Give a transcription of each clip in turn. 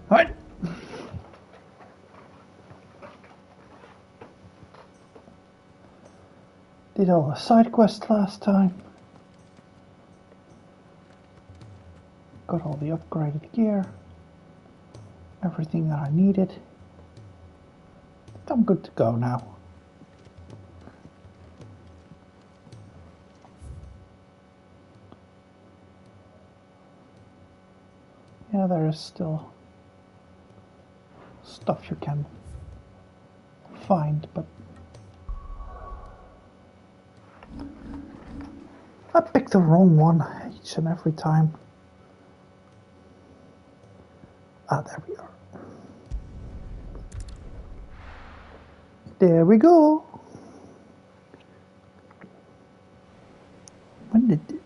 Right. Did all the side quests last time. Got all the upgraded gear. Everything that I needed. I'm good to go now. Yeah, there is still stuff you can find, but I picked the wrong one each and every time. Ah, there we are. There we go. When did it?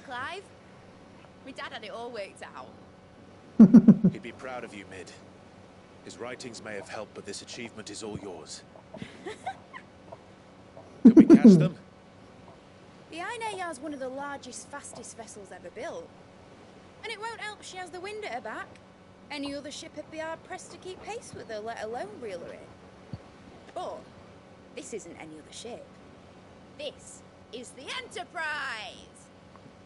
Clive. My dad had it all worked out. He'd be proud of you, Mid. His writings may have helped, but this achievement is all yours. Can we catch them? The Aine Yard's one of the largest, fastest vessels ever built. And it won't help she has the wind at her back. Any other ship would be hard-pressed to keep pace with her, let alone reel her in. But this isn't any other ship. This is the Enterprise!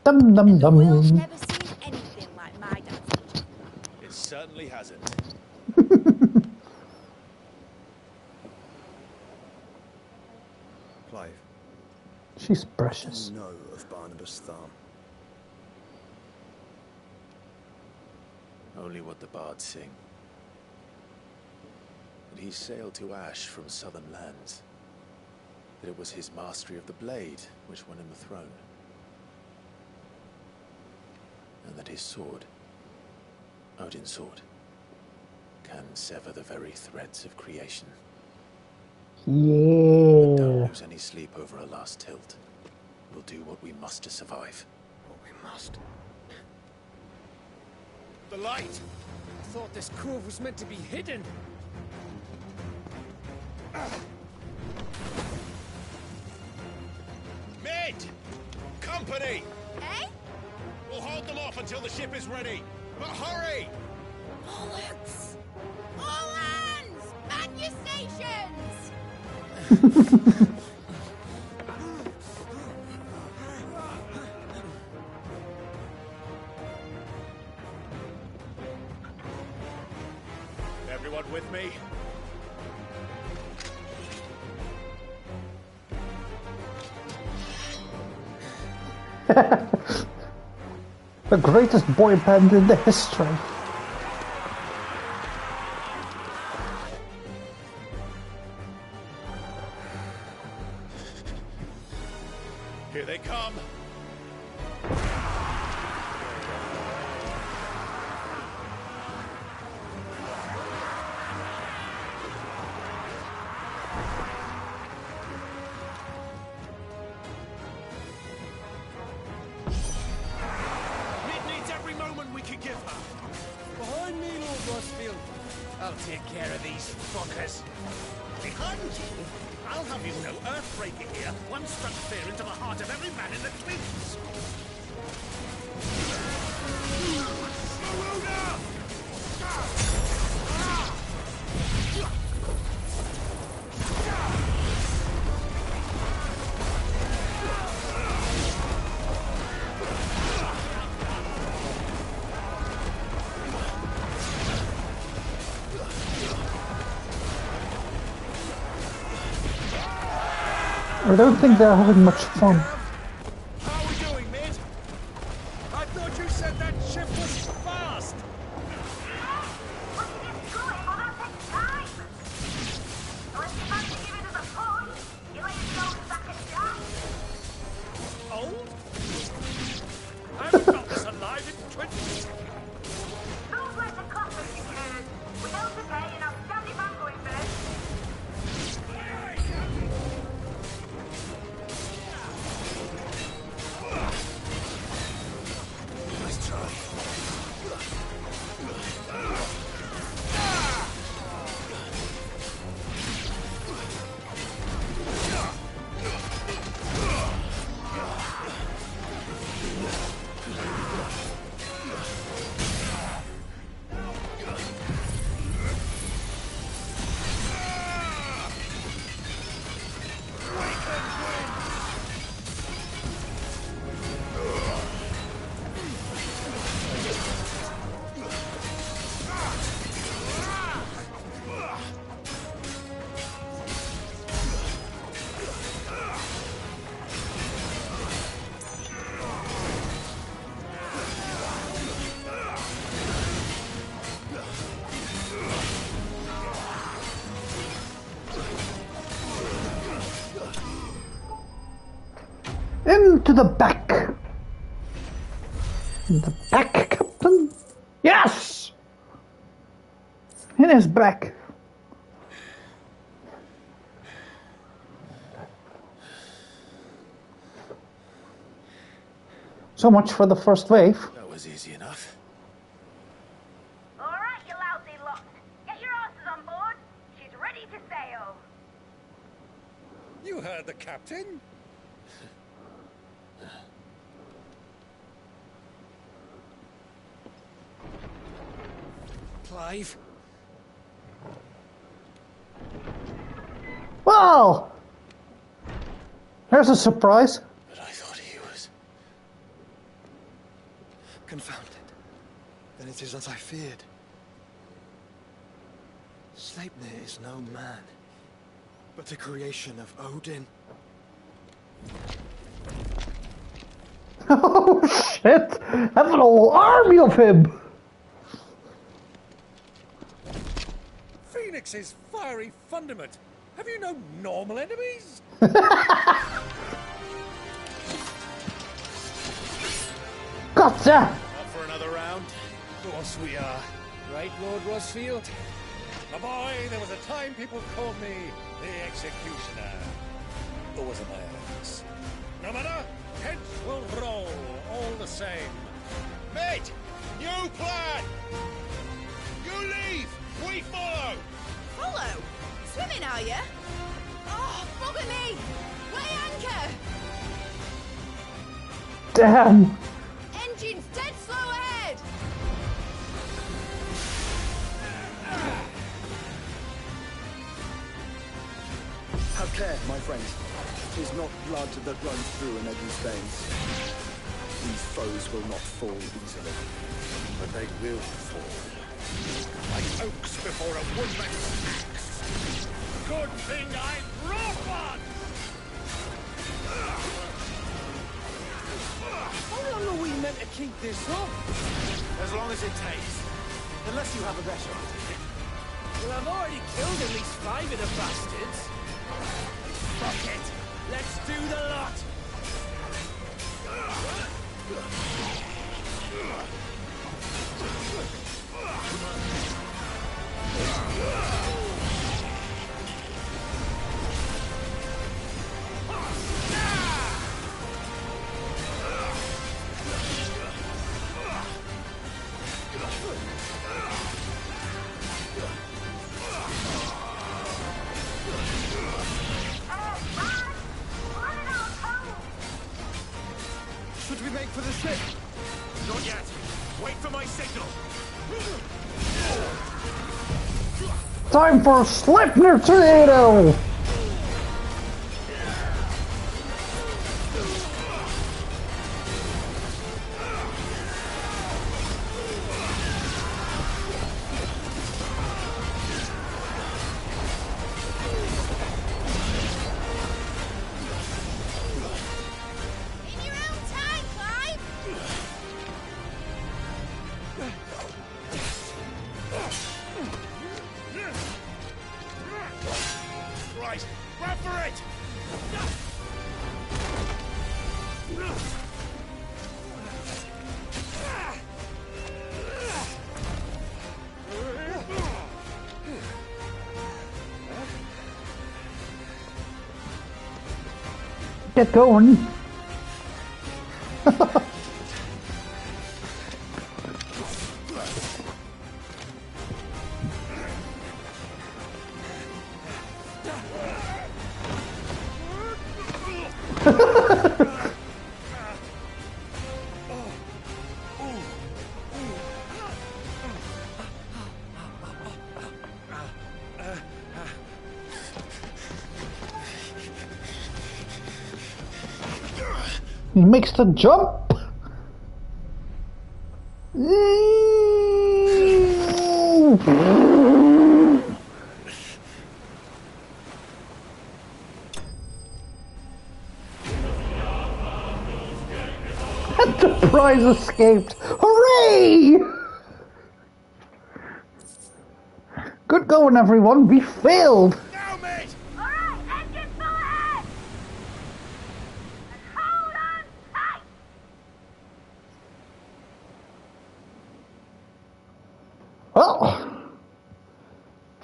Dum dum And the dum. world's never seen anything like my dad's engine. It certainly hasn't. Clive. She's precious. What do you know of Barnabas Thumb? Only what the bards sing. That he sailed to Ash from southern lands. That it was his mastery of the blade which won him the throne. And that his sword, Odin's sword, can sever the very threads of creation. Yeah. Don't lose any sleep over a last tilt. We'll do what we must to survive. What we must. The light! I thought this cove was meant to be hidden. Mid! Company! Eh? We'll hold them off until the ship is ready. But hurry! Bollocks! All hands! Man your stations! Everyone with me? The greatest boy band in the history. Here they come. Mid needs every moment we can give her. Behind me, Lord Rosfield. I'll take care of these fuckers. Behind you? I'll have you know Earthbreaker here once struck fear into the heart of every man in the Twins. I don't think they're having much fun. How are we doing, Mid? I thought you said that ship was fast. Unless you fancy giving us a push, you let yourself back Into the back. In the back, Captain. Yes! In his back. So much for the first wave. That was easy enough. All right, you lousy lot. Get your asses on board. She's ready to sail. You heard the captain. Clive. Well, there's a surprise. But I thought he was... Confounded. Then it is as I feared. Sleipnir is no man, but a creation of Odin. Oh shit! Have an whole army of him! Phoenix's fiery fundament. Have you no normal enemies? Gotcha! Up for another round? Of course we are. Right, Lord Rosfield? My boy, there was a time people called me the Executioner. Or was it my ex? No matter, heads will roll all the same. Mate, new plan! You leave, we follow! Follow? Swimming, are you? Oh, bugger me! Weigh anchor! Damn! Engine's dead slow ahead! Have care, my friend. 'Tis not blood that runs through an Eddie's veins. These foes will not fall easily. But they will fall. Like oaks before a woodman's axe. Good thing I brought one! How long are we meant to keep this up? As long as it takes. Unless you have a better idea. Well, I've already killed at least 5 of the bastards. Fuck it. Let's do the lot. Should we make for the ship? Not yet. Wait for my signal. Time for Sleipnir tornado! In your own time, Clive! Right, grab for it! Get going! He makes the jump! Enterprise escaped! Hooray! Good going, everyone. We failed. Now, mate! All right, engine full ahead! And hold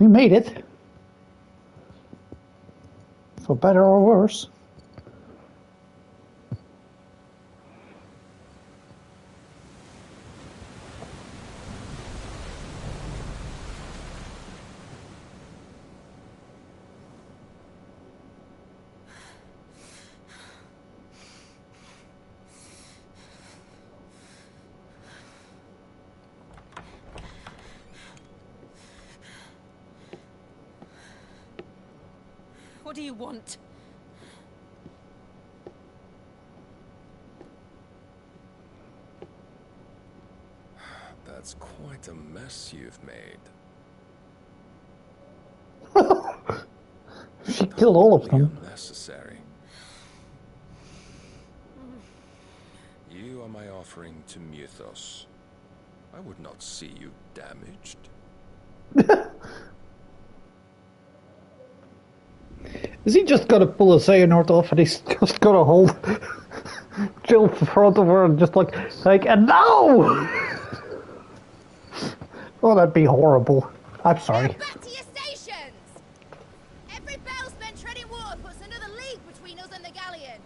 We made it. For better or worse. What do you want? That's quite a mess you've made. She killed all of them. Unnecessary. You are my offering to Mythos. I would not see you damaged. Is he just gonna pull a Xehanort off and he's just gonna hold Jill in front of her and just like, and no! Oh, that'd be horrible. I'm sorry. Now back to your stations! Every bell spent treading water puts another league between us and the galleon.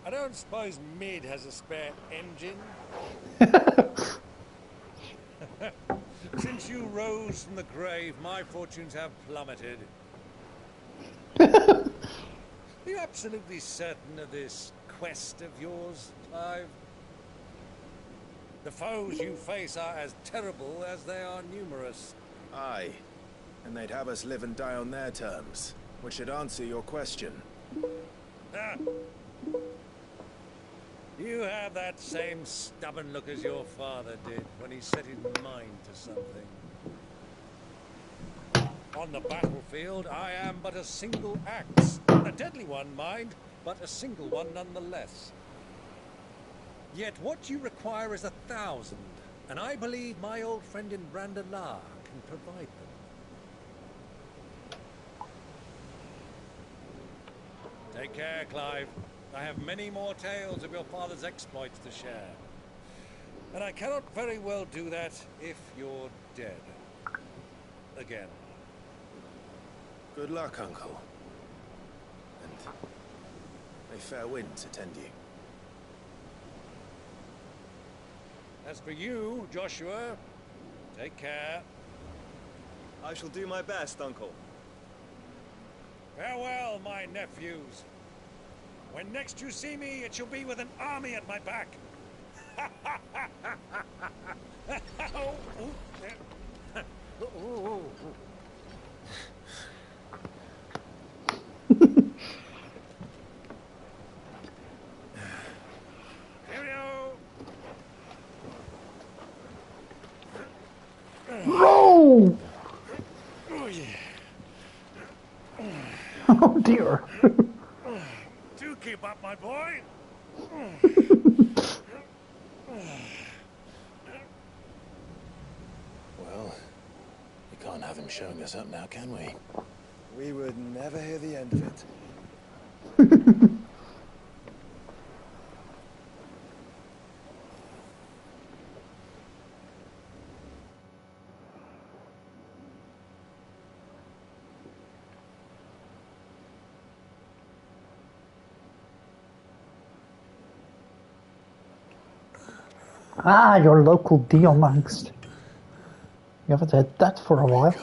I don't suppose Mid has a spare engine? Since you rose from the grave, my fortunes have plummeted. Are you absolutely certain of this quest of yours, Clive? The foes you face are as terrible as they are numerous. Aye. And they'd have us live and die on their terms, which should answer your question. Ah. You have that same stubborn look as your father did when he set his mind to something. On the battlefield, I am but a single axe. A deadly one, mind, but a single one nonetheless. Yet what you require is 1,000, and I believe my old friend in Brandalar can provide them. Take care, Clive. I have many more tales of your father's exploits to share. And I cannot very well do that if you're dead. Again. Good luck, Uncle. And may fair winds attend you. As for you, Joshua, take care. I shall do my best, Uncle. Farewell, my nephews. When next you see me, it shall be with an army at my back. Cheerio. No! Oh, yeah. Oh dear. Do keep up, my boy. Well, we can't have him showing us up now, can we? We would never hear the end of it. Ah, your local Diomangst. You haven't had that for a while.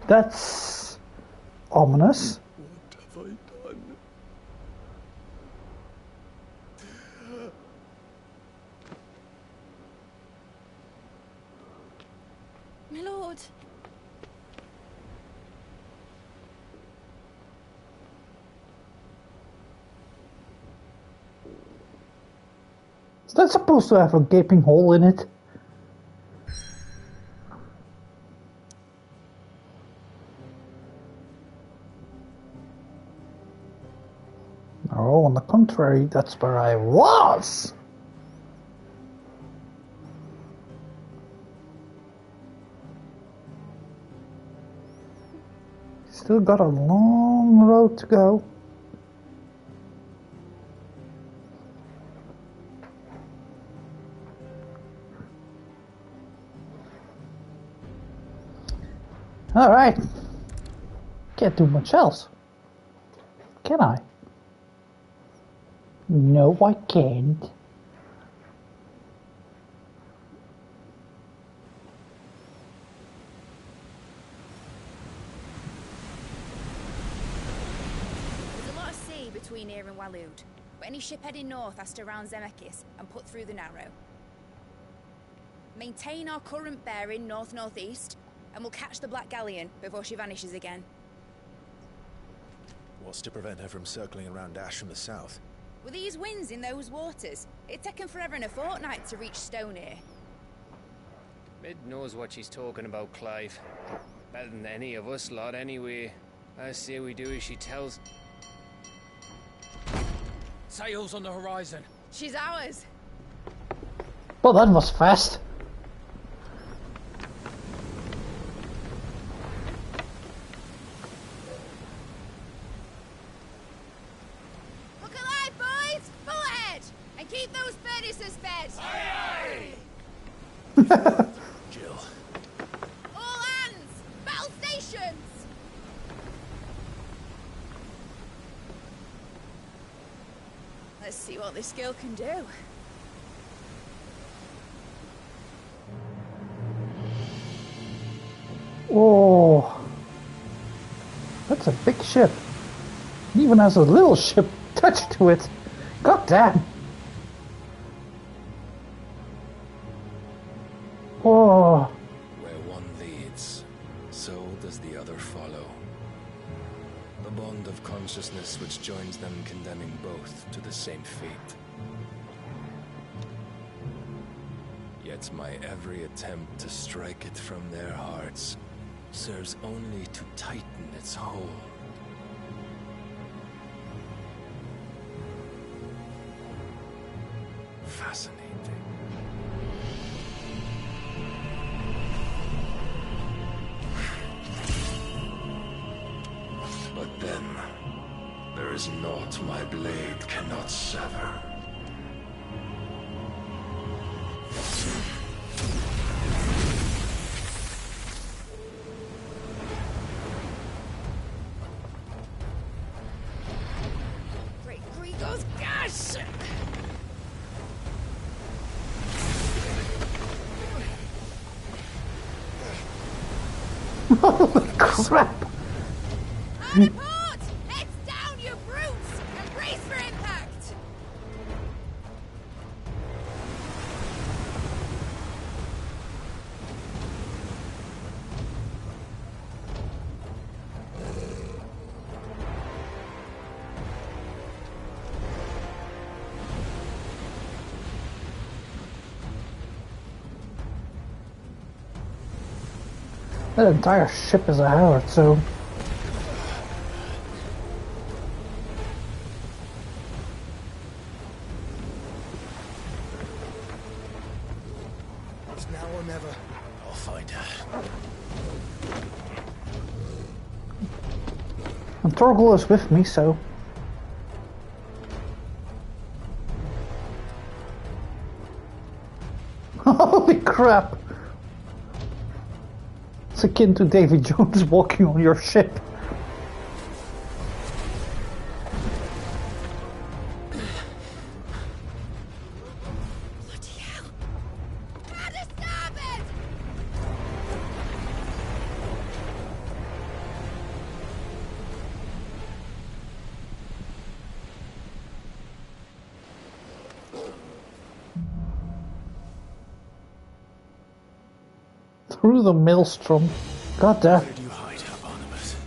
That's ominous. What have I done? board. Is that supposed to have a gaping hole in it? Oh, on the contrary, that's where I was! Still got a long road to go. Alright. Can't do much else. Can I? No, I can't. There's a lot of sea between here and Waloed, but any ship heading north has to round Zemeckis and put through the Narrow. Maintain our current bearing north-northeast, and we'll catch the Black Galleon before she vanishes again. What's to prevent her from circling around Ash from the south? With these winds in those waters, it'd take 'em forever and a fortnight to reach Stone here. Mid knows what she's talking about, Clive. Better than any of us lot, anyway. I say we do as she tells. Sails on the horizon. She's ours. Well, that was fast. Look alive, boys! Full ahead! And keep those furnaces fed! Aye, Jill. All hands! Battle stations! Let's see what this girl can do. Oh, that's a big ship. It even has a little ship attached to it. God damn. Oh, Where one leads, so does the other follow. The bond of consciousness which joins them condemning both to the same fate. Yet my every attempt to strike it from their hearts serves only to tighten its hold. Fascinating. But then, there is naught my blade cannot sever. Great Gregor's gas! holy crap. On port! Heads down, you brutes! And brace for impact! That entire ship is a Howard, so... It's now or never. I'll find her. And Torgal is with me, so... Holy crap! It's akin to Davy Jones walking on your ship. Bloody hell! How to stop it! Through the maelstrom. God damn. Where did you hide her, Barnabas?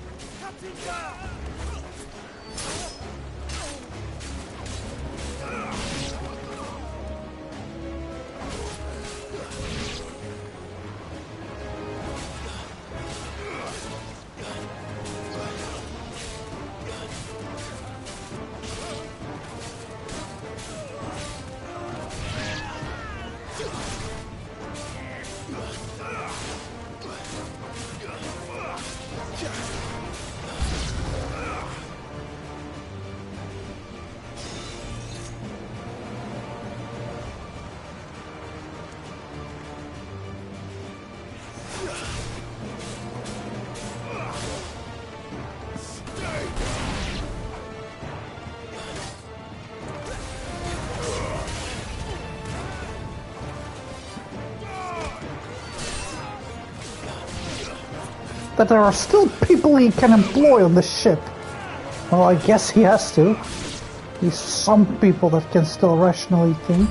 But there are still people he can employ on the ship. Well, I guess he has to. There's some people that can still rationally think.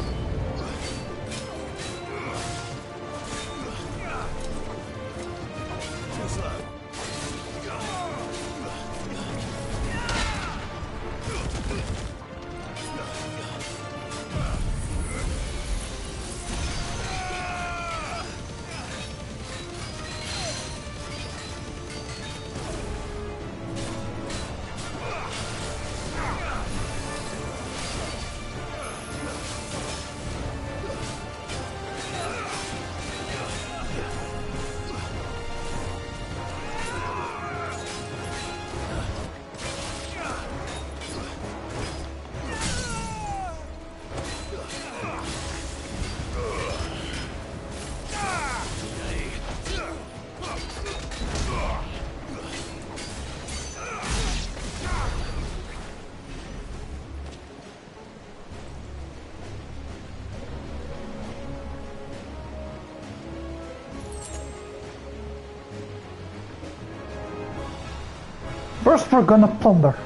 First we're gonna plunder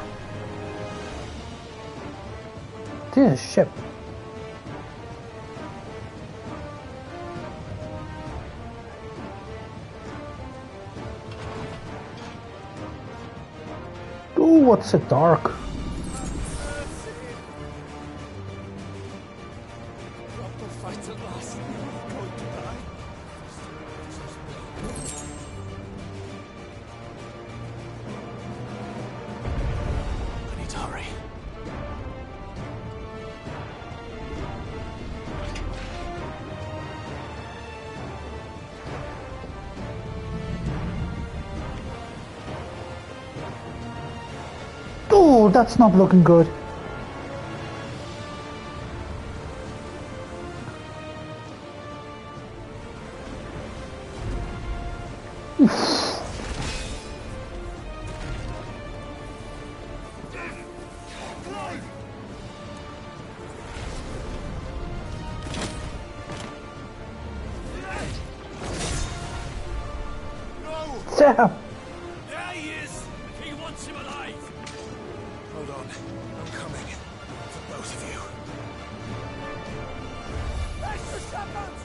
this ship. Ooh, what's it dark? Oh, that's not looking good. Damn. There he is! He wants him alive! Hold on. I'm coming. For both of you. Extra shotguns!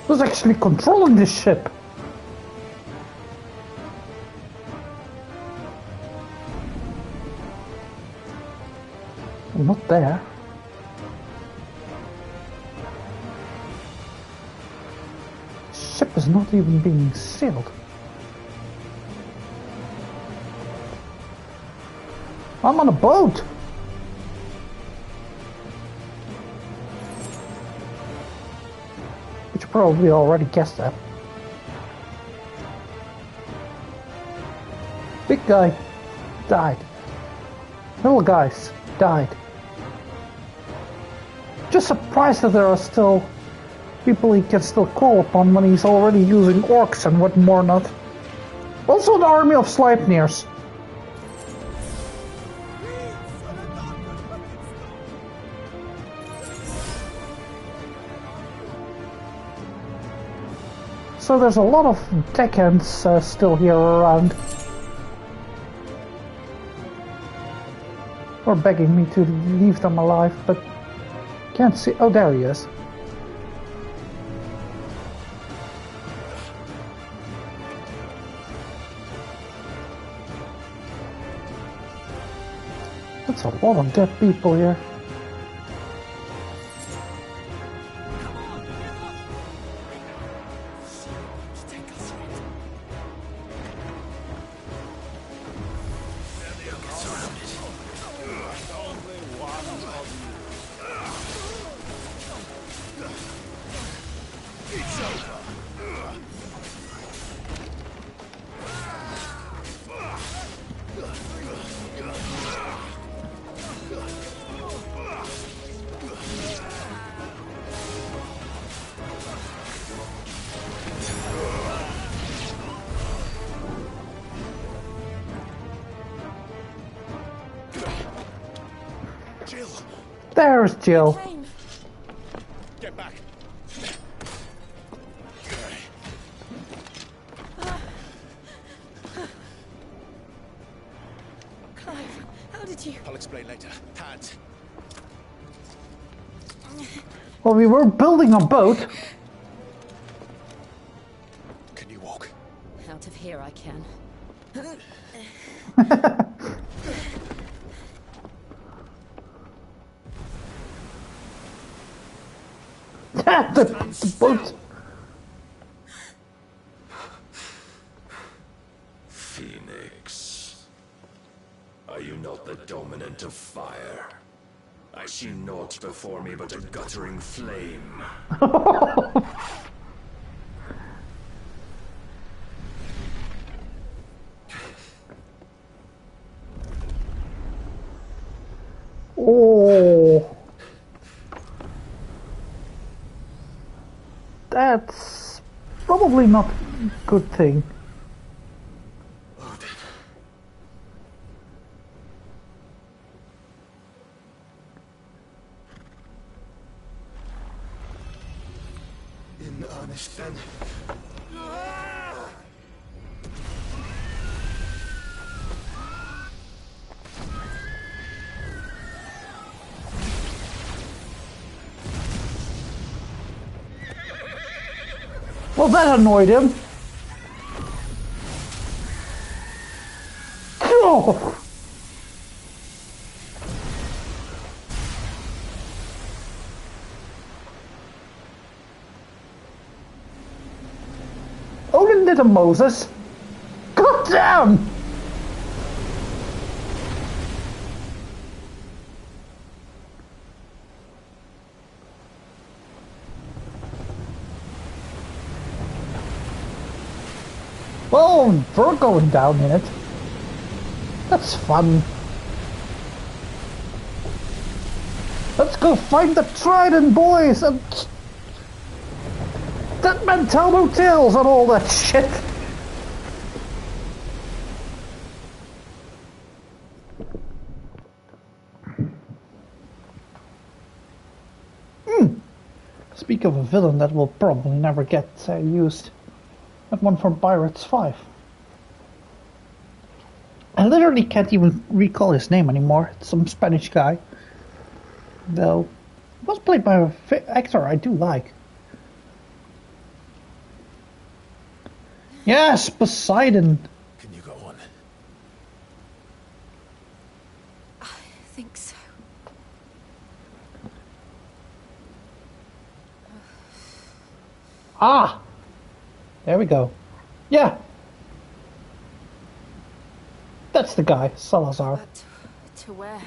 Who's actually controlling this ship? I'm not there. Ship is not even being sailed. I'm on a boat. But you probably already guessed that. Big guy died. Little guys died. Just surprised that there are still people he can still call upon when he's already using orcs and what more not. Also an army of Sleipnirs. So there's a lot of deckhands still here around. Or begging me to leave them alive, but can't see. Oh, there he is. That's a lot of dead people here. There's Jill. Get back. Clive, how did you... I'll explain later. Hands. Well, we were building a boat. Can you walk? Out of here I can. the boat. Phoenix, are you not the dominant of fire? I see naught before me but a guttering flame. Oh, that's probably not a good thing. In earnest, then. Well, that annoyed him. Oh. Odin did a Moses. God damn! Oh, we're going down in it. That's fun. Let's go find the Trident boys and that mental motels and all that shit. Speak of a villain that will probably never get used. That one from Pirates 5. I literally can't even recall his name anymore. It's some Spanish guy. Though, it was played by an actor I do like. Yes, Poseidon. Can you go on? I think so. Ah! There we go. Yeah! That's the guy, Salazar. But to where?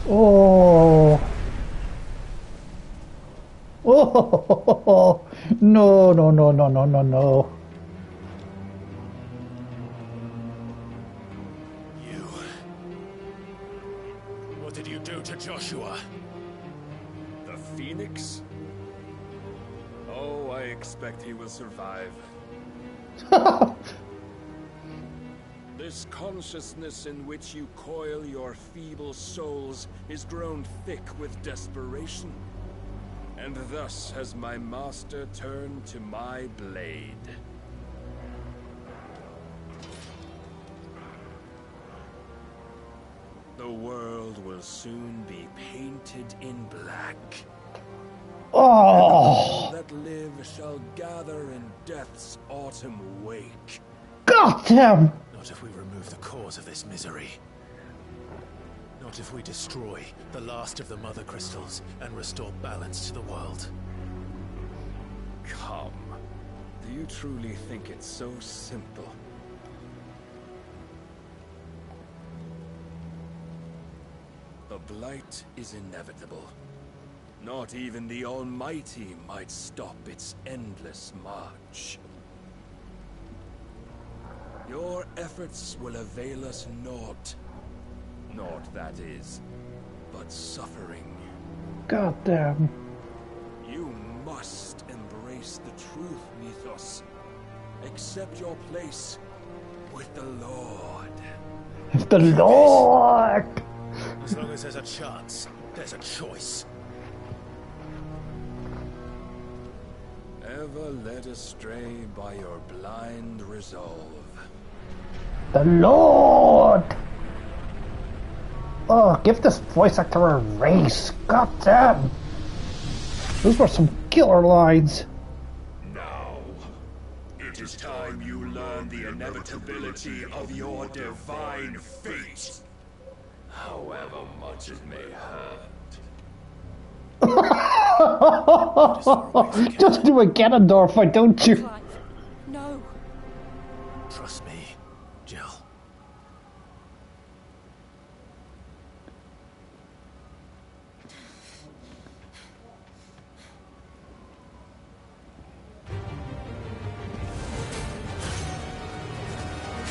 Oh! Oh! No, no, no, no, no, no, no. You... What did you do to Joshua? The Phoenix? Oh, I expect he will survive. This consciousness in which you coil your feeble souls is grown thick with desperation. And thus has my master turned to my blade. The world will soon be painted in black. Oh! That live shall gather in death's autumn wake. God damn! Not if we remove the cause of this misery. Not if we destroy the last of the Mother Crystals and restore balance to the world. Come. Do you truly think it's so simple? The Blight is inevitable. Not even the Almighty might stop its endless march. Your efforts will avail us naught. Naught, that is, but suffering. God damn. You must embrace the truth, Mythos. Accept your place with the Lord. The Lord! As long as there's a chance, there's a choice. Ever led astray by your blind resolve. The Lord! Oh, give this voice actor a raise. God damn. Those were some killer lines. Now, it is time you learn the inevitability of your divine fate. However much it may hurt. Just do a Ganondorf, why don't you? Clive, no. Trust me, Jill.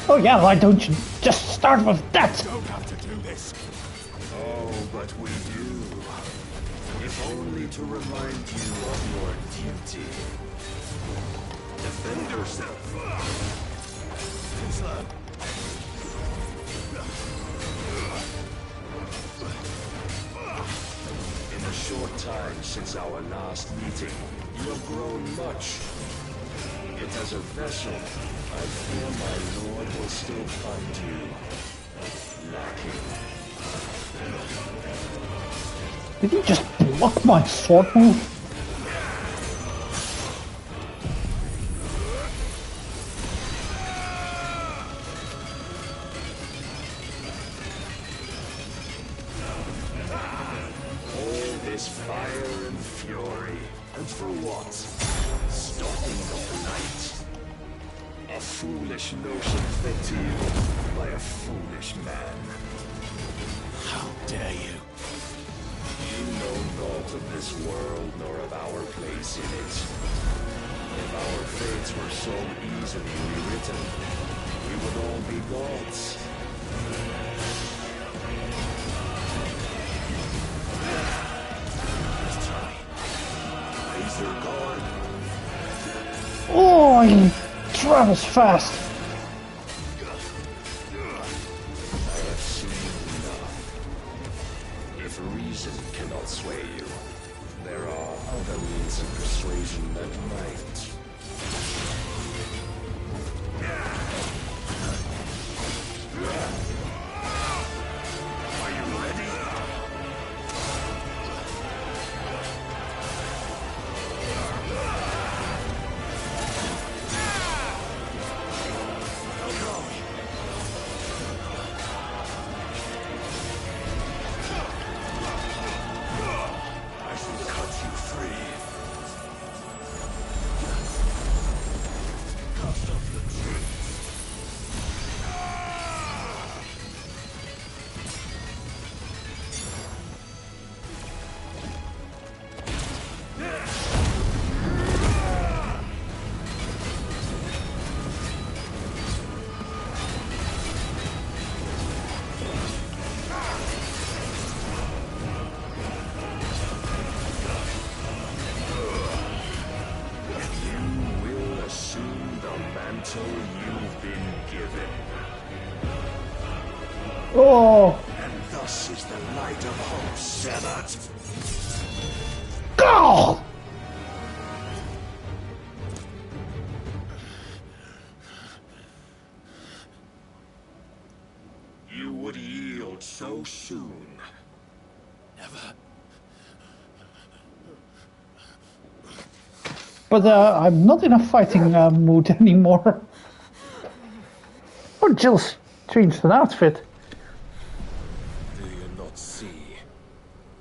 Oh yeah, why don't you just start with that? Don't have to do this. Oh, but we do. If only to remind you of your duty. Defend yourself. Slow. In the short time since our last meeting, you have grown much. Yet as a vessel, I fear my lord will still find you lacking. Did you just block my sword move? All this fire and fury, and for what? Stopping the blight. A foolish notion fed to you by a foolish man. How dare you? You know naught of this world nor of our place in it. If our fates were so easily rewritten, we would all be gods. Let's try. Raise your guard. Oh, he travels fast. I have seen enough. If reason cannot sway you, there are other means of persuasion that might. mantle you've been given. Oh! And thus is the light of hope severed. Go! You would yield so soon. Never. But I'm not in a fighting mood anymore. Oh, Jill's changed an outfit. Do you not see?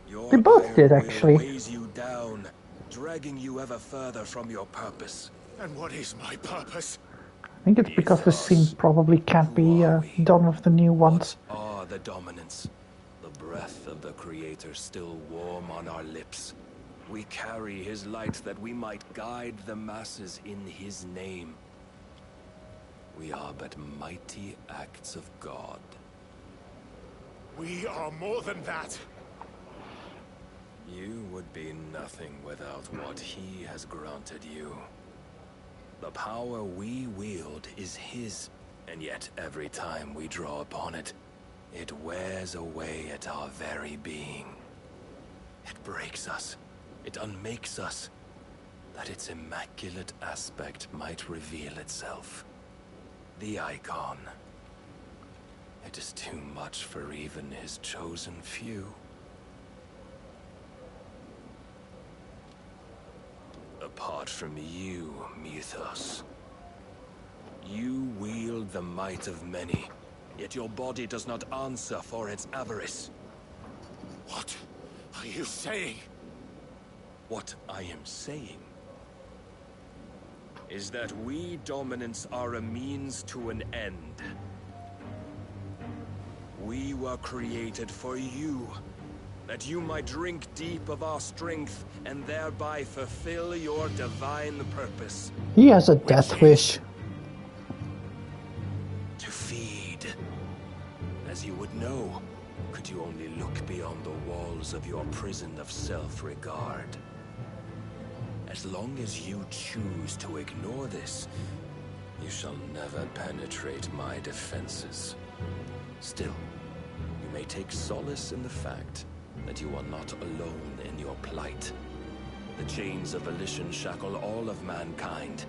Your They both iron did, will actually. weighs you down, dragging you ever further from your purpose. And what is my purpose? I think it's because the scene probably can't be done with the new ones. What are the dominants? The breath of the Creator still warm on our lips. We carry his light that we might guide the masses in his name. We are but mighty acts of God. We are more than that. You would be nothing without what he has granted you. The power we wield is his, and yet every time we draw upon it, it wears away at our very being. It breaks us. It unmakes us, that its immaculate aspect might reveal itself. The icon. It is too much for even his chosen few. Apart from you, Mythos, you wield the might of many, yet your body does not answer for its avarice. What are you saying? What I am saying is that we dominants are a means to an end. We were created for you, that you might drink deep of our strength and thereby fulfill your divine purpose. He has a death wish. To feed. As you would know, could you only look beyond the walls of your prison of self-regard. As long as you choose to ignore this, you shall never penetrate my defenses. Still, you may take solace in the fact that you are not alone in your plight. The chains of volition shackle all of mankind,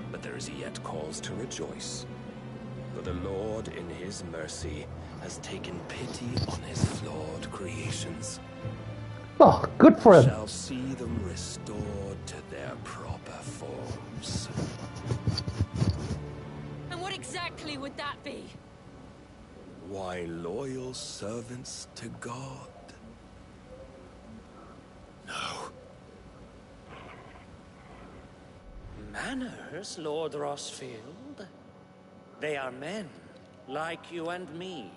but there is yet cause to rejoice. For the Lord, in his mercy, has taken pity on his flawed creations. Oh, good for him. Shall see them restored to their proper forms. And what exactly would that be? Why, loyal servants to God. No. Manners, Lord Rossfield? They are men, like you and me.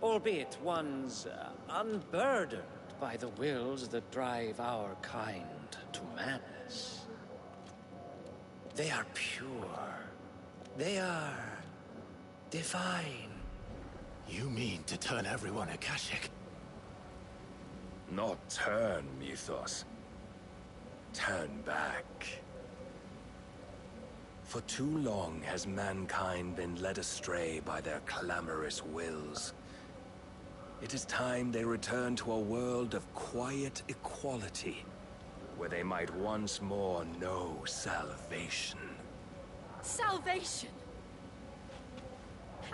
Albeit ones unburdened by the wills that drive our kind to madness. They are pure. They are divine. You mean to turn everyone Akashic? Not turn, Mythos. Turn back. For too long has mankind been led astray by their clamorous wills. It is time they return to a world of quiet equality, where they might once more know salvation. Salvation?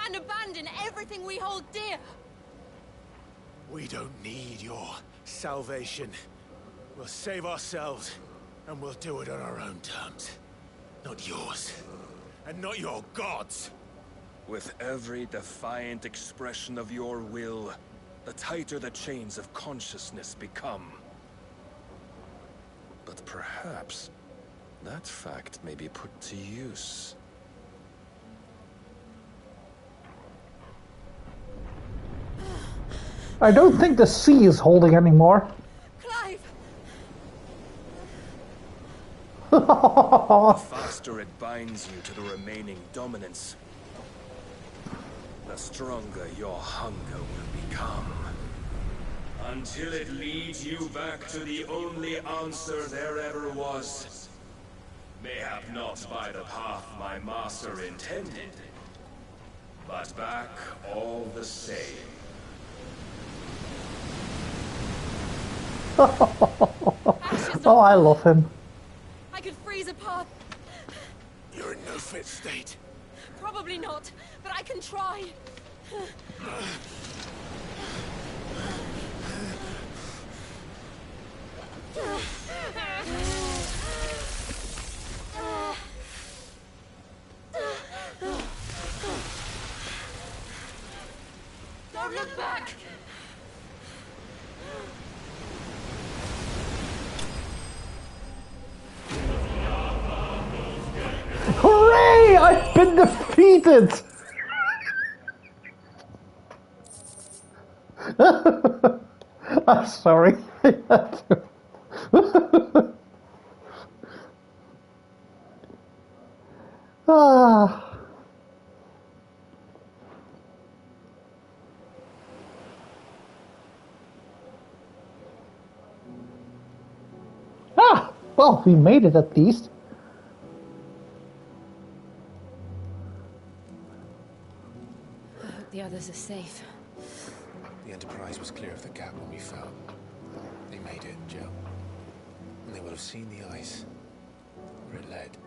And abandon everything we hold dear? We don't need your salvation. We'll save ourselves, and we'll do it on our own terms. Not yours, and not your gods. With every defiant expression of your will, the tighter the chains of consciousness become. But perhaps that fact may be put to use. I don't think the sea is holding anymore. Clive! The faster it binds you to the remaining dominance, the stronger your hunger will become. Until it leads you back to the only answer there ever was. Mayhap not by the path my master intended, but back all the same. Oh, I love him. I could freeze a path. You're in no fit state. Probably not, but I can try. Don't look back! Hooray! I've been defeated! I'm sorry. Ah. Ah! Well, we made it at least. I hope the others are safe. The Enterprise was clear of the gap when we fell. They made it, Jill. And they would have seen the ice where it led.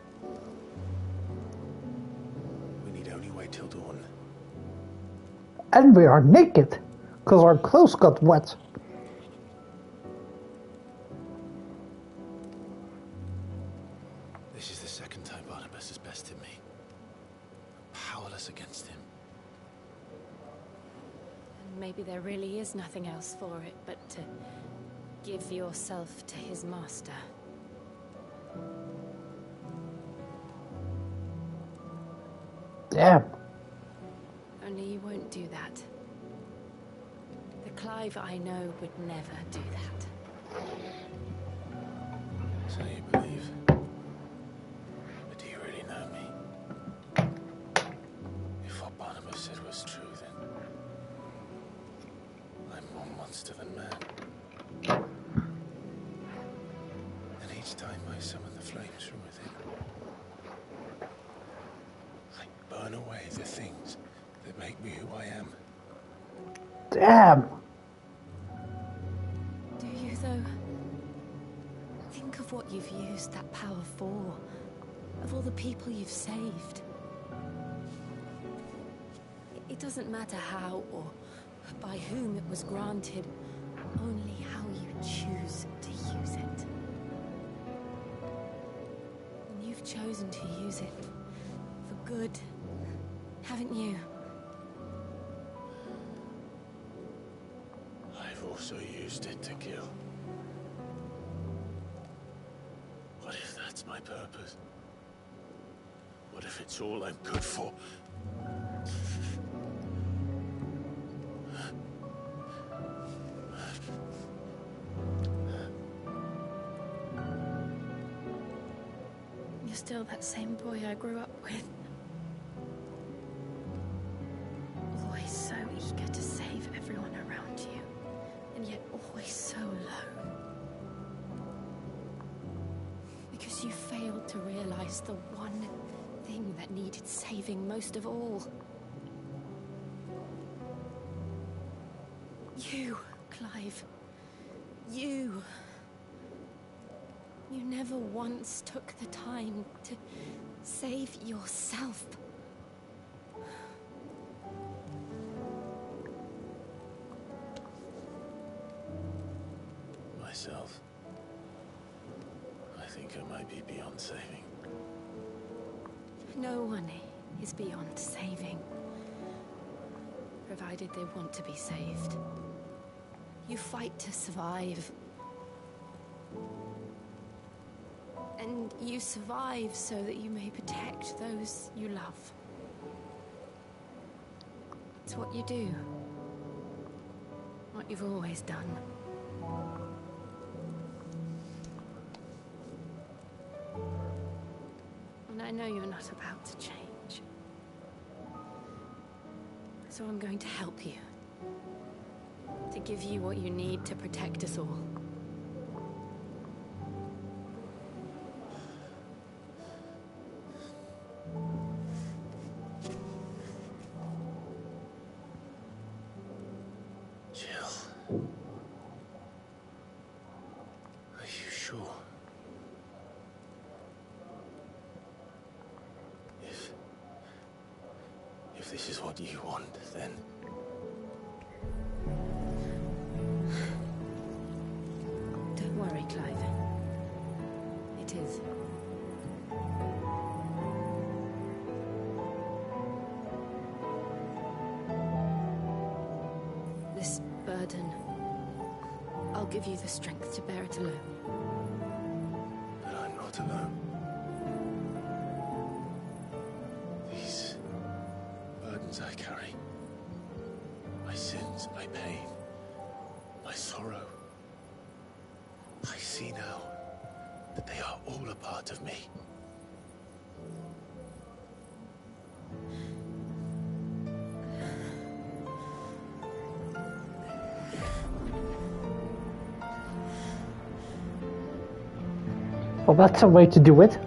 We need only wait till dawn. And we are naked, because our clothes got wet. This is the second time Barnabas has bested me. Powerless against him. And maybe there really is nothing else for it but to give yourself to his master. Damn. Only you won't do that. The Clive I know would never do that. So you believe? But do you really know me? If what Barnabas said was true, then I'm more monster than man. And each time I summon the flames from within, I burn away the things that make me who I am. Damn. Do you, though? Think of what you've used that power for. Of all the people you've saved. It doesn't matter how or by whom it was granted, only how you choose to use it. And you've chosen to use it for good, haven't you? I've also used it to kill. What if that's my purpose? What if it's all I'm good for? You're still that same boy I grew up with. Always so eager to save everyone around you, and yet always so low. Because you failed to realize the one thing that needed saving most of all. You, Clive. You. You never once took the time to save yourself. Myself? I think I might be beyond saving. No one is beyond saving, provided they want to be saved. You fight to survive. And you survive so that you may protect those you love. It's what you do. What you've always done. And I know you're not about to change. So I'm going to help you. To give you what you need to protect us all. If this is what you want, then... Don't worry, Clive. It is. This burden, I'll give you the strength to bear it alone. But I'm not alone. These burdens I carry, my sins, my pain, my sorrow, I see now that they are all a part of me. Well, that's a way to do it.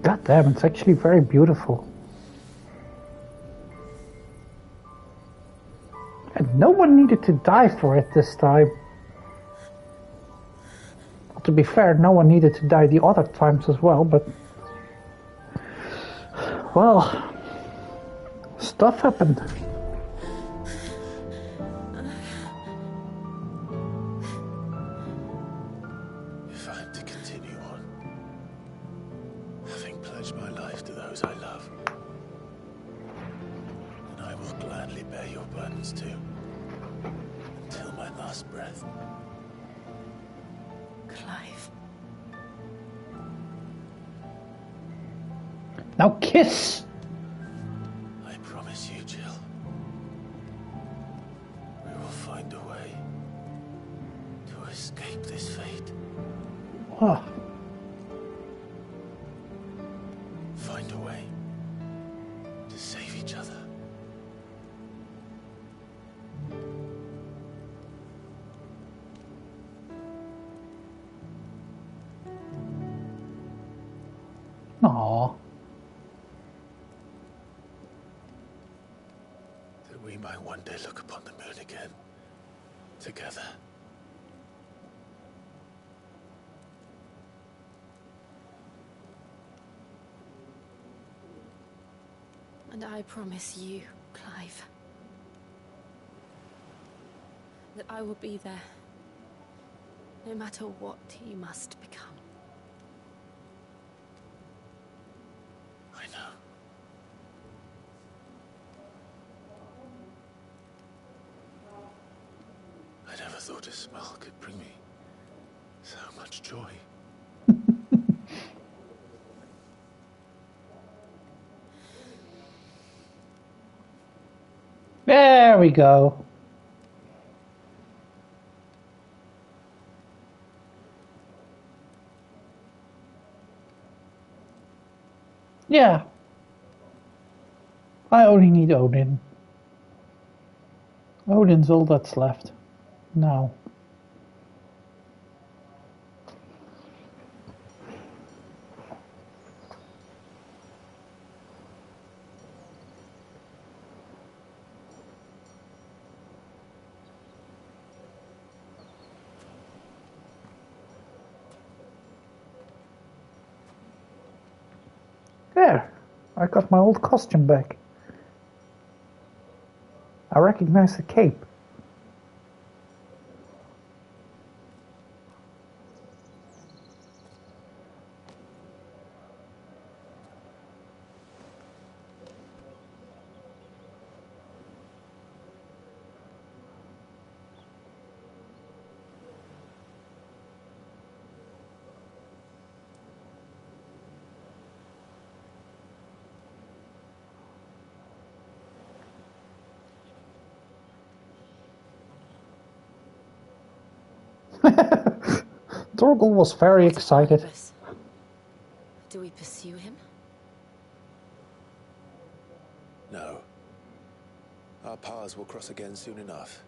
God damn, it's actually very beautiful. And no one needed to die for it this time. Well, to be fair, no one needed to die the other times as well, but... Well... Stuff happened. If I'm to continue on, having pledged my life to those I love, then I will gladly bear your burdens too, until my last breath. Clive. Now kiss! I promise you, Jill, we will find a way to escape this fate. Oh. Find a way to save each other. Aww. That we might one day look upon the moon again, together. And I promise you, Clive, that I will be there, no matter what you must become. I know. I never thought a smile could bring me so much joy. There we go. Yeah. I only need Odin. Odin's all that's left. Now. There, I got my old costume back. I recognize the cape. Torgal was very excited. Do we pursue him? No. Our paths will cross again soon enough.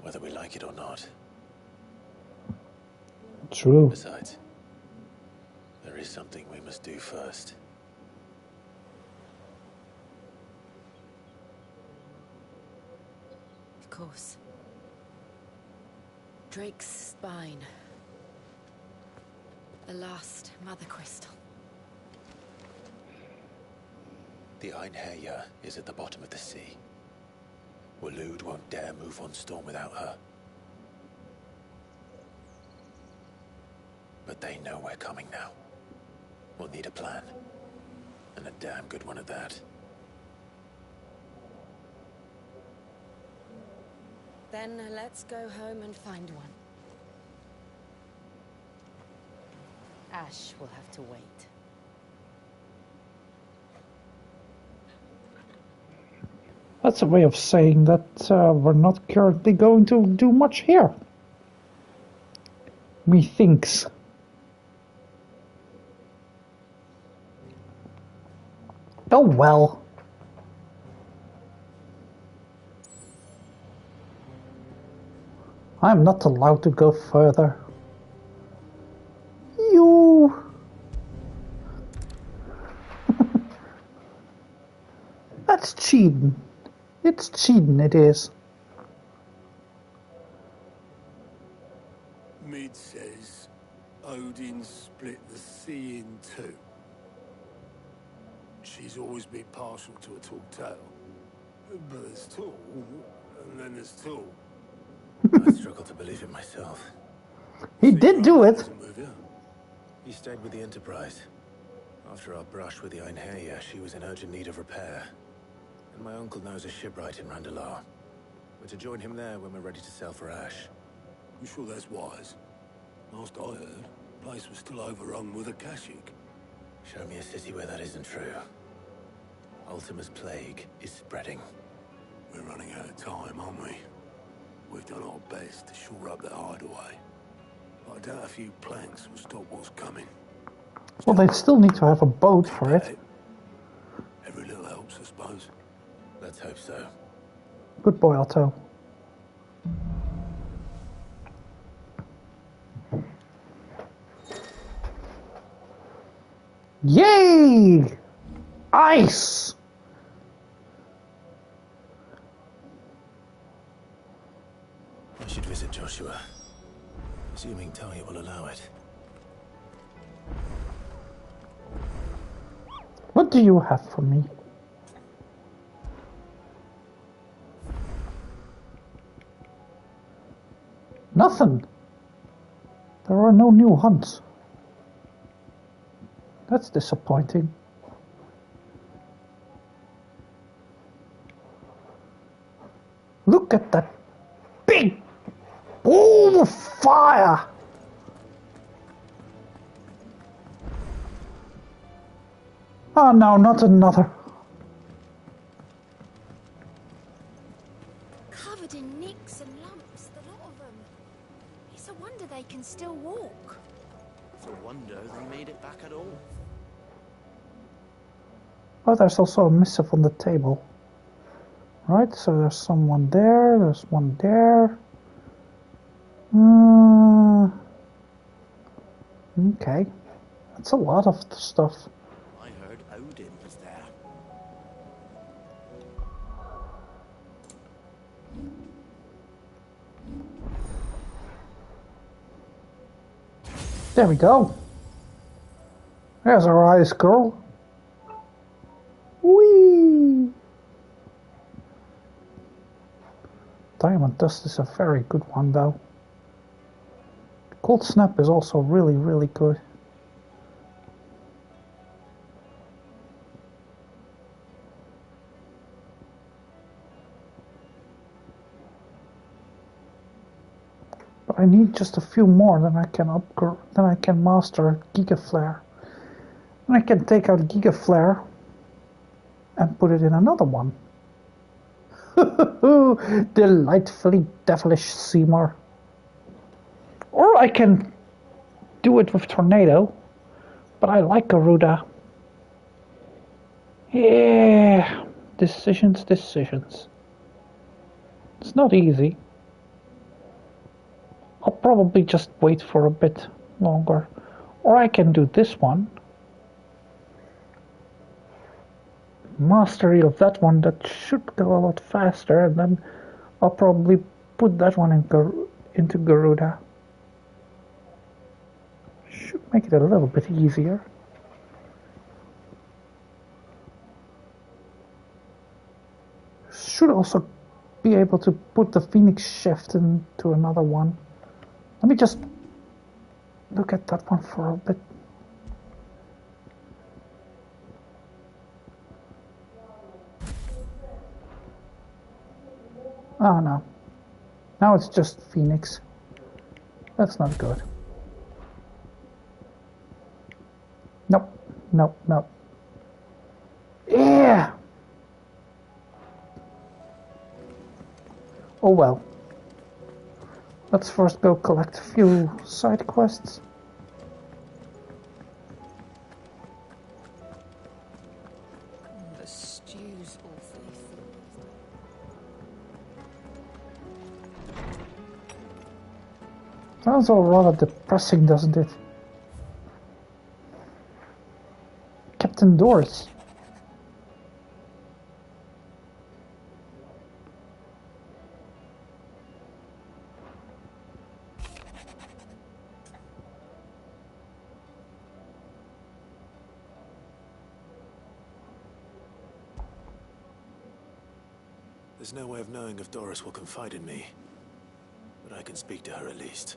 Whether we like it or not. True. Besides, there is something we must do first. Of course. Drake's spine. The last Mother Crystal. The Einherja is at the bottom of the sea. Waloed won't dare move on Storm without her. But they know we're coming now. We'll need a plan. And a damn good one at that. Then let's go home and find one. Ash will have to wait. That's a way of saying that we're not currently going to do much here. Methinks. Oh well. I'm not allowed to go further. You. That's cheating. It's cheating, it is. Mid says Odin split the sea in two. She's always been partial to a tall tale. But there's tall, and then there's tall. I struggle to believe it myself. He did do it. He stayed with the Enterprise. After our brush with the Einherja, she was in urgent need of repair. And my uncle knows a shipwright in Randalar. We're to join him there when we're ready to sail for Ash. You sure that's wise? Last I heard, the place was still overrun with Akashic. Show me a city where that isn't true. Ultima's plague is spreading. We're running out of time, aren't we? We've done our best to shore up that hideaway. But I doubt a few planks will stop what's coming. Well, they still need to have a boat for it. Every little helps, I suppose. Let's hope so. Good boy, Otto. Yay! Ice! I should visit Joshua. Assuming Talia will allow it. What do you have for me? Nothing. There are no new hunts. That's disappointing. Look at that big ball of fire! Oh no, not another. Covered in nicks and lumps, the lot of them. It's a wonder they can still walk. It's a wonder they made it back at all. Oh, there's also a missive on the table. Right, so there's someone there, there's one there. Okay. That's a lot of stuff. I heard Odin was there. There we go. There's our ice girl. Whee! Diamond Dust is a very good one, though. Cold Snap is also really, really good. But I need just a few more, then I can upgrade. Then I can master Giga Flare. And I can take out Giga Flare and put it in another one. Delightfully devilish Seymour. Or I can do it with Tornado, but I like Garuda. Yeah, decisions. It's not easy. I'll probably just wait for a bit longer. Or I can do this one. Mastery of that one, that should go a lot faster, and then I'll probably put that one into Garuda. Should make it a little bit easier. should also be able to put the Phoenix shift into another one. Let me just look at that one for a bit. Oh no. Now it's just Phoenix. That's not good. Nope. Nope. Nope. Yeah! Oh well. Let's first go collect a few side quests. The stew's awfully full. Sounds all rather depressing, doesn't it? Captain Doris. There's no way of knowing if Doris will confide in me, but I can speak to her at least.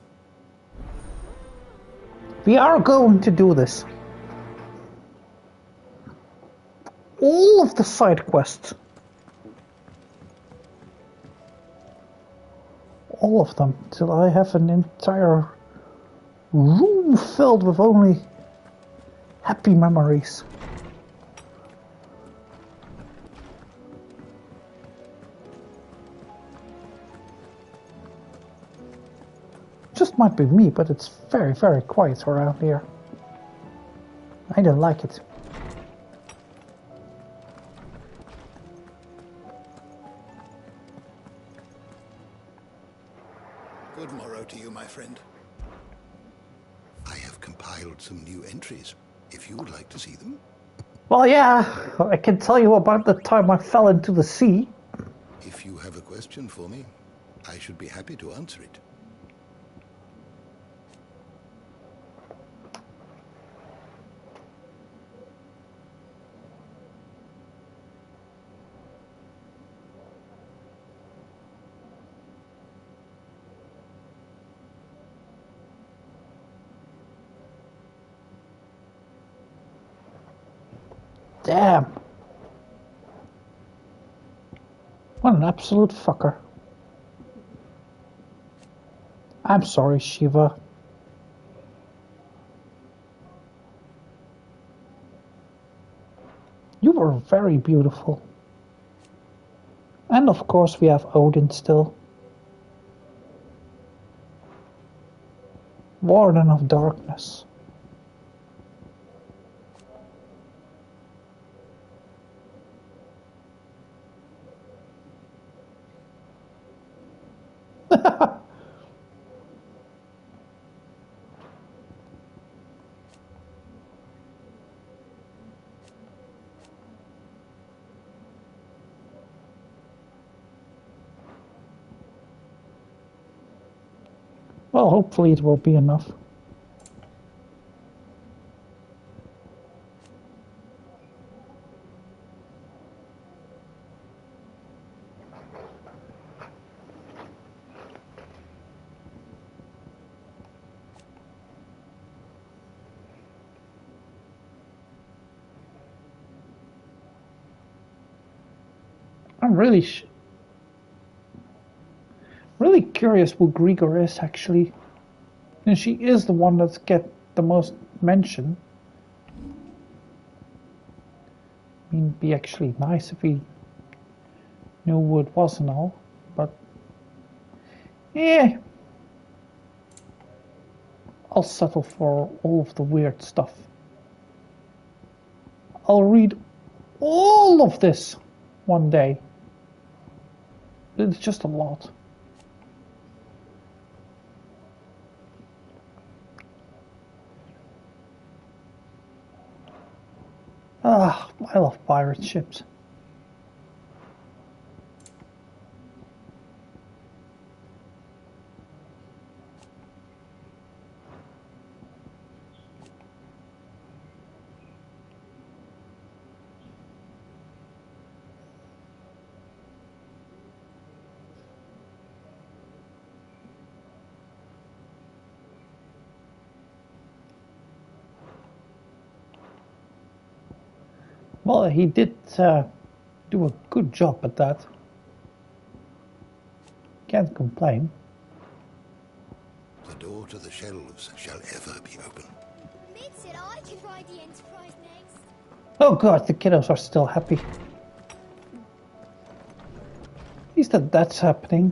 We are going to do this. All of the side quests. All of them, till I have an entire room filled with only happy memories. Just might be me, but it's very, very quiet around here. I don't like it. Good morrow to you, my friend. I have compiled some new entries, if you would like to see them. Well, yeah, I can tell you about the time I fell into the sea. If you have a question for me, I should be happy to answer it. Damn. What an absolute fucker. I'm sorry, Shiva. You were very beautiful. And of course we have Odin still. Warden of Darkness. Well, hopefully it will be enough. I'm really curious who Grigor is actually. And she is the one that's get the most mention. I mean, it'd be actually nice if we knew who it was and all, but yeah, I'll settle for all of the weird stuff. I'll read all of this one day. It's just a lot. Ah, I love pirate ships. Well, he did do a good job at that. Can't complain. The door to the shelves shall ever be open. Mid said I could ride the Enterprise next. Oh god, the kiddos are still happy. At least that's happening.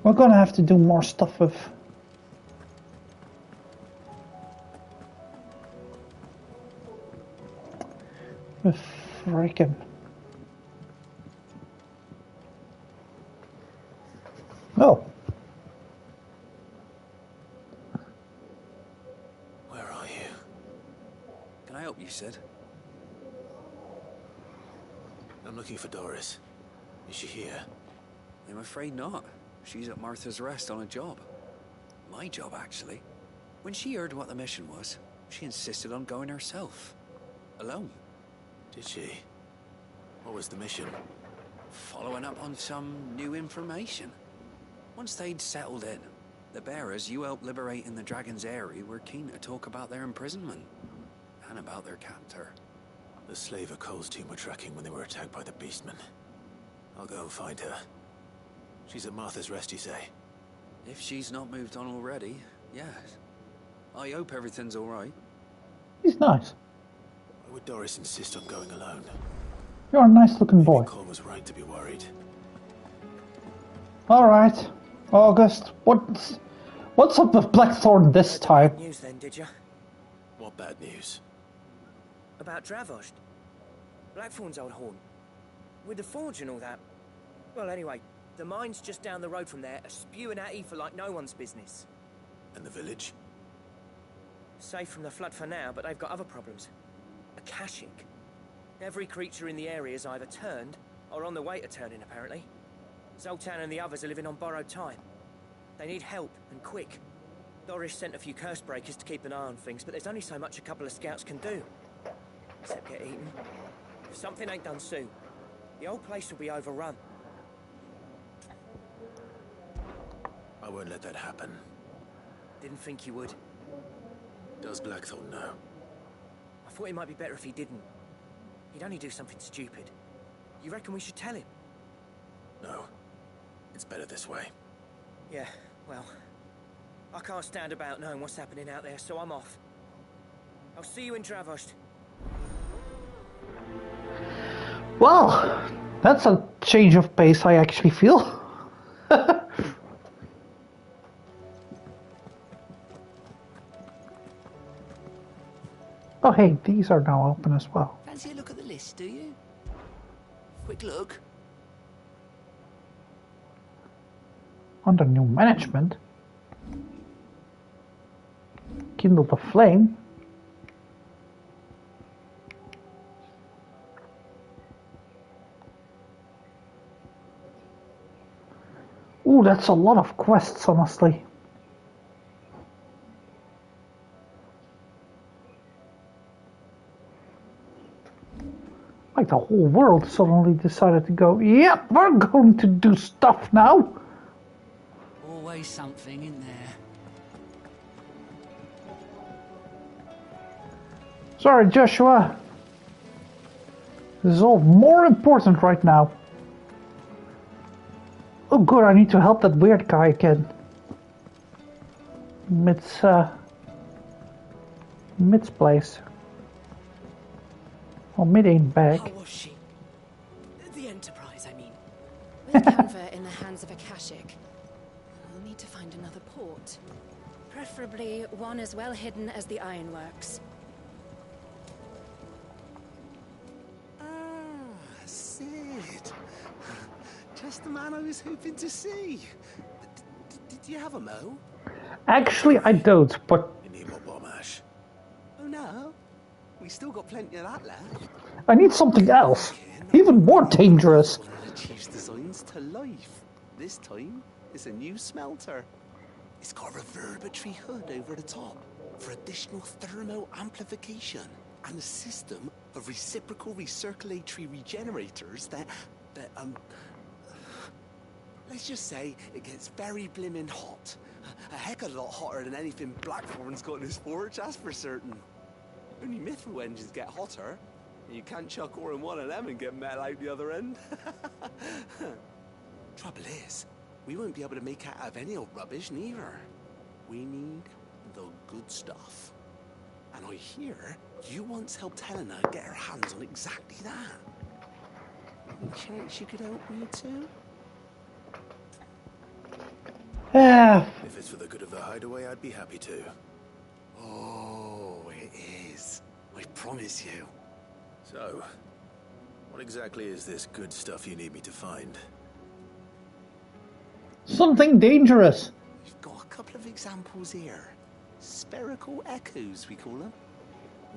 We're gonna have to do more stuff with frickin'. Oh. Where are you? Can I help you, Sid? I'm looking for Doris. Is she here? I'm afraid not. She's at Martha's Rest on a job. My job, actually. When she heard what the mission was, she insisted on going herself. Alone. Did she? What was the mission? Following up on some new information. Once they'd settled in, the bearers you helped liberate in the Dragon's Eyrie were keen to talk about their imprisonment. And about their captor. The slaver Cole's team were tracking when they were attacked by the Beastmen. I'll go and find her. She's at Martha's Rest, you say? If she's not moved on already, yes. I hope everything's alright. He's nice. Why would Doris insist on going alone? You're a nice looking boy. Cole was right to be worried. Alright, August, what's up with Blackthorn this time? Bad news then, did you? What bad news? About Dravost. Blackthorn's old horn. With the forge and all that. Well, anyway, the mines just down the road from there are spewing at Aoife like no one's business. And the village? Safe from the flood for now, but they've got other problems. A Kashik. Every creature in the area is either turned or on the way to turning, apparently. Zoltan and the others are living on borrowed time. They need help, and quick. Doris sent a few curse breakers to keep an eye on things, but there's only so much a couple of scouts can do. Except get eaten. If something ain't done soon, the whole place will be overrun. I won't let that happen. Didn't think you would. Does Blackthorn know? I thought it might be better if he didn't. He'd only do something stupid. You reckon we should tell him? No. It's better this way. Yeah, well, I can't stand about knowing what's happening out there, so I'm off. I'll see you in Dravost. Well, that's a change of pace, I actually feel. Oh hey, these are now open as well. Fancy a look at the list, do you? Quick look. Under new management. Kindle the flame. Ooh, that's a lot of quests, honestly. Like the whole world suddenly decided to go, yep, we're going to do stuff now. Always something in there. Sorry, Joshua. This is all more important right now. Oh good, I need to help that weird guy again. Mid's place. Well, Mid ain't back. How was she? The Enterprise, I mean. With Canva in the hands of a Kashik, we'll need to find another port. Preferably one as well hidden as the ironworks. Sid. Just the man I was hoping to see. Did you have a mo? Actually, I don't, but... You need more bomb ash. Oh no. We still got plenty of that left. I need something else. Even more dangerous. Chief's designs to life. This time, it's a new smelter. It's got a reverberatory hood over the top for additional thermal amplification and a system of reciprocal recirculatory regenerators that Let's just say it gets very blimmin' hot. A heck of a lot hotter than anything Blackthorn's got in his forge, that's for certain. Only mithril engines get hotter, and you can't chuck ore in one of them and get metal out the other end. Trouble is, we won't be able to make out of any old rubbish neither. We need the good stuff. And I hear you once helped Helena get her hands on exactly that. Any chance you could help me too? Yeah. If it's for the good of the hideaway, I'd be happy to. Oh, it is. I promise you. So, what exactly is this good stuff you need me to find? Something dangerous. We've got a couple of examples here. Spherical echoes, we call them.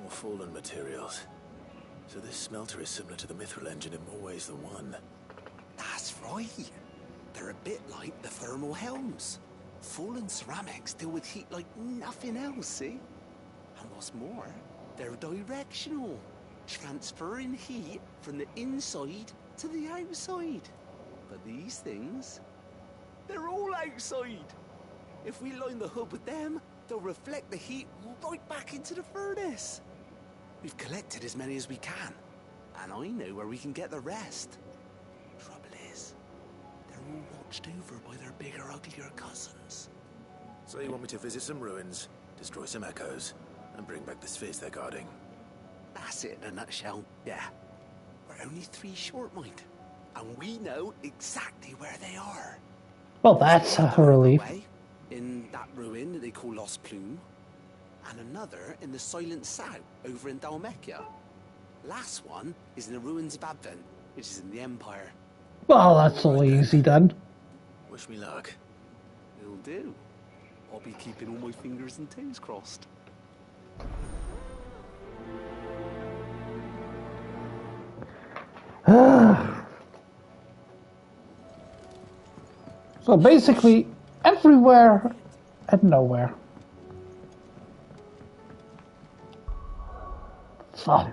More fallen materials. So this smelter is similar to the mithril engine in more ways than one. That's right. They're a bit like the thermal helms. Fallen ceramics deal with heat like nothing else, see? And what's more, they're directional, transferring heat from the inside to the outside. But these things, they're all outside. If we line the hub with them, they'll reflect the heat right back into the furnace. We've collected as many as we can, and I know where we can get the rest. Trouble is, they're all watched over by their bigger, uglier cousins. So you want me to visit some ruins, destroy some echoes, and bring back the spheres they're guarding? That's it in a nutshell, yeah. We're only 3 short, mind, and we know exactly where they are. Well, that's a relief. In that ruin that they call Lost Plume, and another in the Silent South over in Dalmekia. Last one is in the ruins of Advent, which is in the Empire. Well, that's all easy then. Wish me luck. It'll do. I'll be keeping all my fingers and toes crossed. So basically, everywhere and nowhere. Fun.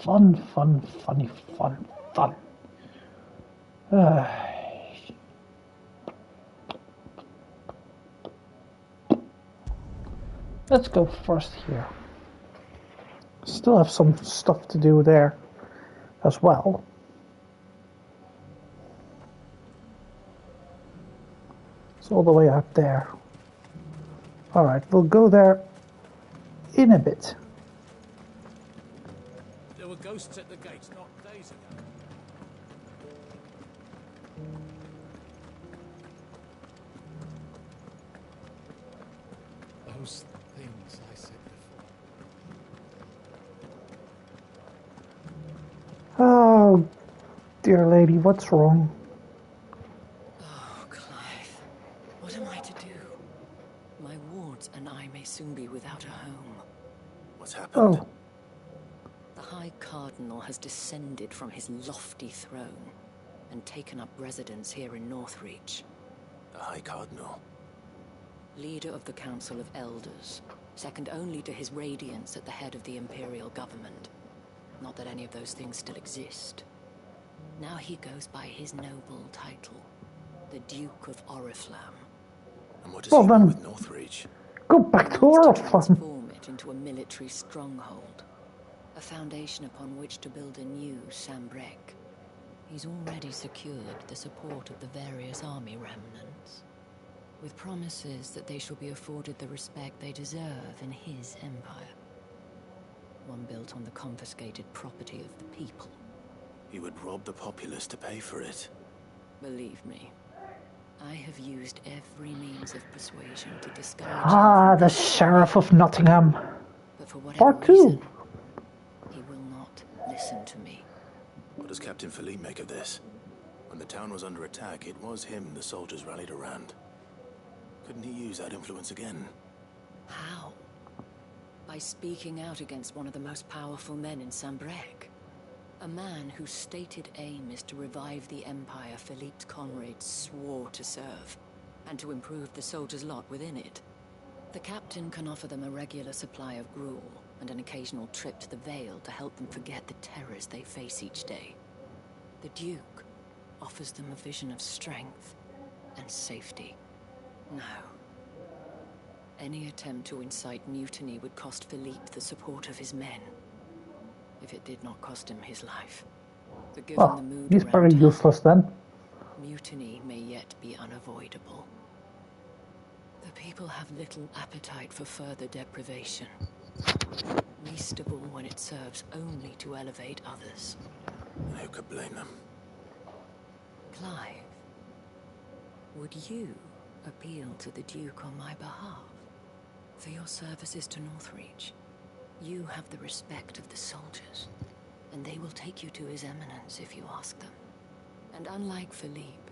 Fun, fun, funny, fun, fun. Let's go first here. Still have some stuff to do there as well. It's all the way up there. Alright, we'll go there in a bit. There were ghosts at the gates not days ago. Those things I said before. Oh, dear lady, what's wrong? Oh, Clive. What am I to do? My wards and I may soon be without a home. What's happened? Oh. The High Cardinal has descended from his lofty throne and taken up residence here in Northreach. The High Cardinal? Leader of the Council of Elders, second only to his Radiance at the head of the Imperial government. Not that any of those things still exist. Now he goes by his noble title, the Duke of Oriflamme. And what does he want with Northreach? Go back to Oriflamme. Transform it into a military stronghold, a foundation upon which to build a new Sambrek. He's already secured the support of the various army remnants, with promises that they shall be afforded the respect they deserve in his empire. One built on the confiscated property of the people. He would rob the populace to pay for it. Believe me, I have used every means of persuasion to discourage him. Ah, the Sheriff of Nottingham. But for whatever Part 2. reason, he will not listen to me. What does Captain Philippe make of this? When the town was under attack, it was him the soldiers rallied around. Couldn't he use that influence again? How? By speaking out against one of the most powerful men in Sambrek. A man whose stated aim is to revive the empire Philippe's comrades swore to serve, and to improve the soldiers' lot within it. The captain can offer them a regular supply of gruel, and an occasional trip to the Vale to help them forget the terrors they face each day. The Duke offers them a vision of strength and safety. No. Any attempt to incite mutiny would cost Philippe the support of his men. If it did not cost him his life. But given the mood he's around very town, useless then. mutiny may yet be unavoidable. The people have little appetite for further deprivation. Least of all when it serves only to elevate others. Who could blame them? Clive, would you appeal to the Duke on my behalf? For your services to Northreach, you have the respect of the soldiers, and they will take you to His Eminence if you ask them. And unlike Philippe,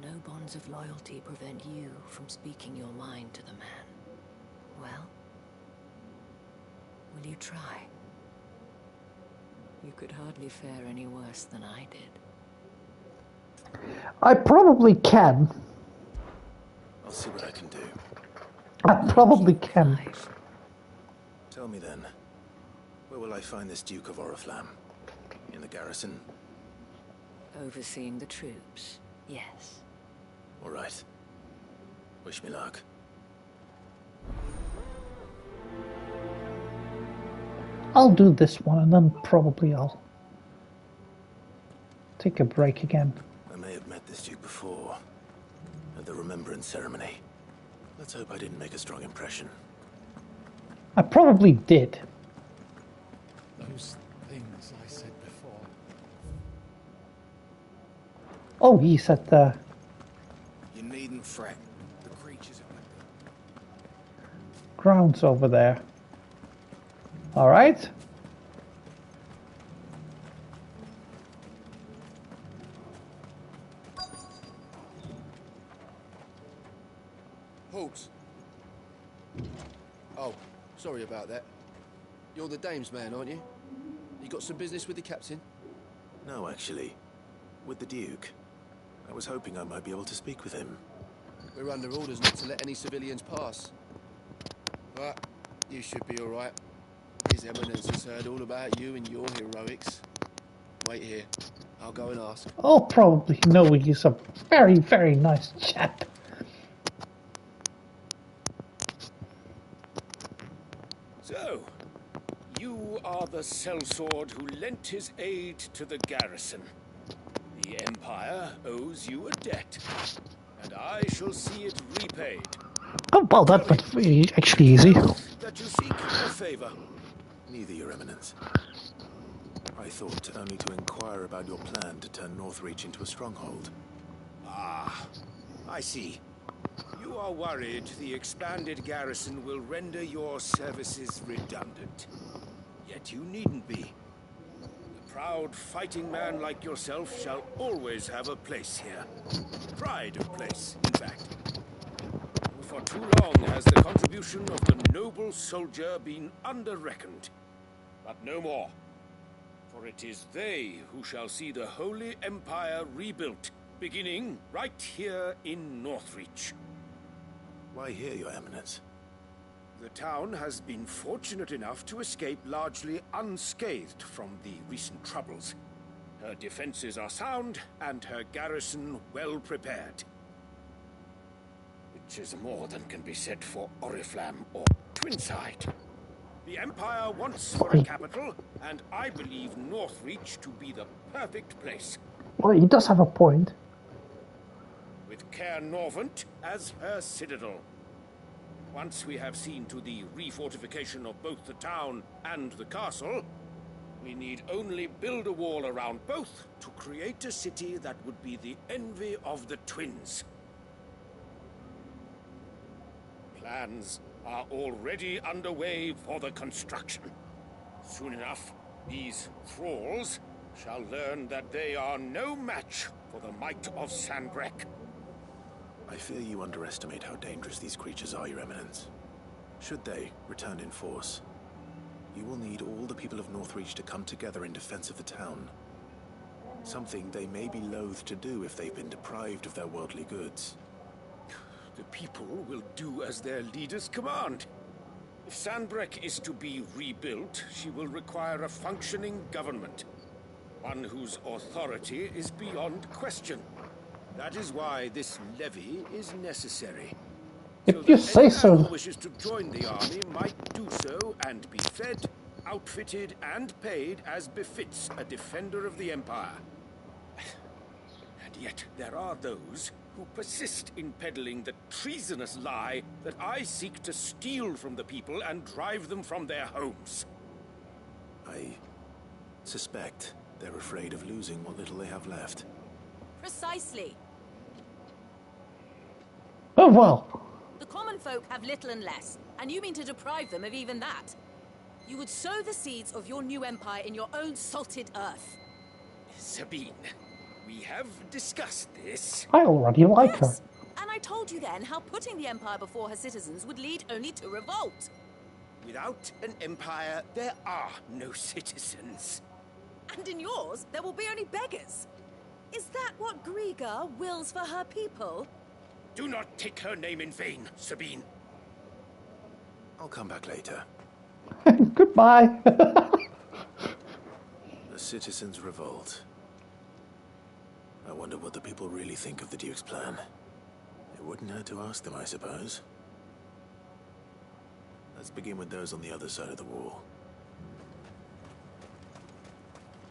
no bonds of loyalty prevent you from speaking your mind to the man. Well, will you try? You could hardly fare any worse than I did. I probably can. I'll see what I can do. I probably can. Tell me then, where will I find this Duke of Oriflamme? In the garrison? Overseeing the troops, yes. All right. Wish me luck. I'll do this one and then probably I'll take a break again. I may have met this Duke before, at the Remembrance Ceremony. Let's hope I didn't make a strong impression. I probably did. Those things I said before. Oh, he's at the... You needn't fret. The creatures are... grounds over there. All right. Halt. Oh, sorry about that. You're the dame's man, aren't you? You got some business with the captain? No, actually. With the Duke. I was hoping I might be able to speak with him. We're under orders not to let any civilians pass. But you should be all right. His Eminence has heard all about you and your heroics. Wait here. I'll go and ask. Oh, probably no. He's a very, very nice chap. So, you are the sellsword who lent his aid to the garrison. The Empire owes you a debt, and I shall see it repaid. Oh, well, that was actually easy. That you seek a favor. Neither, Your Eminence. I thought only to inquire about your plan to turn Northreach into a stronghold. Ah, I see. You are worried the expanded garrison will render your services redundant. Yet you needn't be. A proud fighting man like yourself shall always have a place here. Pride of place, in fact. For too long has the contribution of the noble soldier been under-reckoned. But no more. For it is they who shall see the Holy Empire rebuilt, beginning right here in Northreach. Why here, Your Eminence? The town has been fortunate enough to escape largely unscathed from the recent troubles. Her defenses are sound, and her garrison well prepared. Which is more than can be said for Oriflamme or Twinside. The Empire wants for a capital, and I believe Northreach to be the perfect place. Well, he does have a point. With Caer Norvent as her citadel. Once we have seen to the refortification of both the town and the castle, we need only build a wall around both to create a city that would be the envy of the twins. Plans are already underway for the construction. Soon enough, these thralls shall learn that they are no match for the might of Sanbreque. I fear you underestimate how dangerous these creatures are, Your Eminence. Should they return in force, you will need all the people of Northreach to come together in defense of the town. Something they may be loath to do if they've been deprived of their worldly goods. The people will do as their leaders command. If Sanbreque is to be rebuilt, she will require a functioning government. one whose authority is beyond question. That is why this levy is necessary. So If you that say any man so. who wishes to join the army might do so and be fed, outfitted, and paid as befits a defender of the Empire. And yet there are those who persist in peddling the treasonous lie that I seek to steal from the people and drive them from their homes. I suspect they're afraid of losing what little they have left. Precisely. Oh, well. The common folk have little and less, and you mean to deprive them of even that. You would sow the seeds of your new empire in your own salted earth. Sabine, we have discussed this. I already like her. Yes, and I told you then how putting the empire before her citizens would lead only to revolt. Without an empire, there are no citizens. And in yours, there will be only beggars. Is that what Griga wills for her people? Do not take her name in vain, Sabine. I'll come back later. Goodbye. The citizens revolt. I wonder what the people really think of the Duke's plan. It wouldn't hurt to ask them, I suppose. Let's begin with those on the other side of the wall.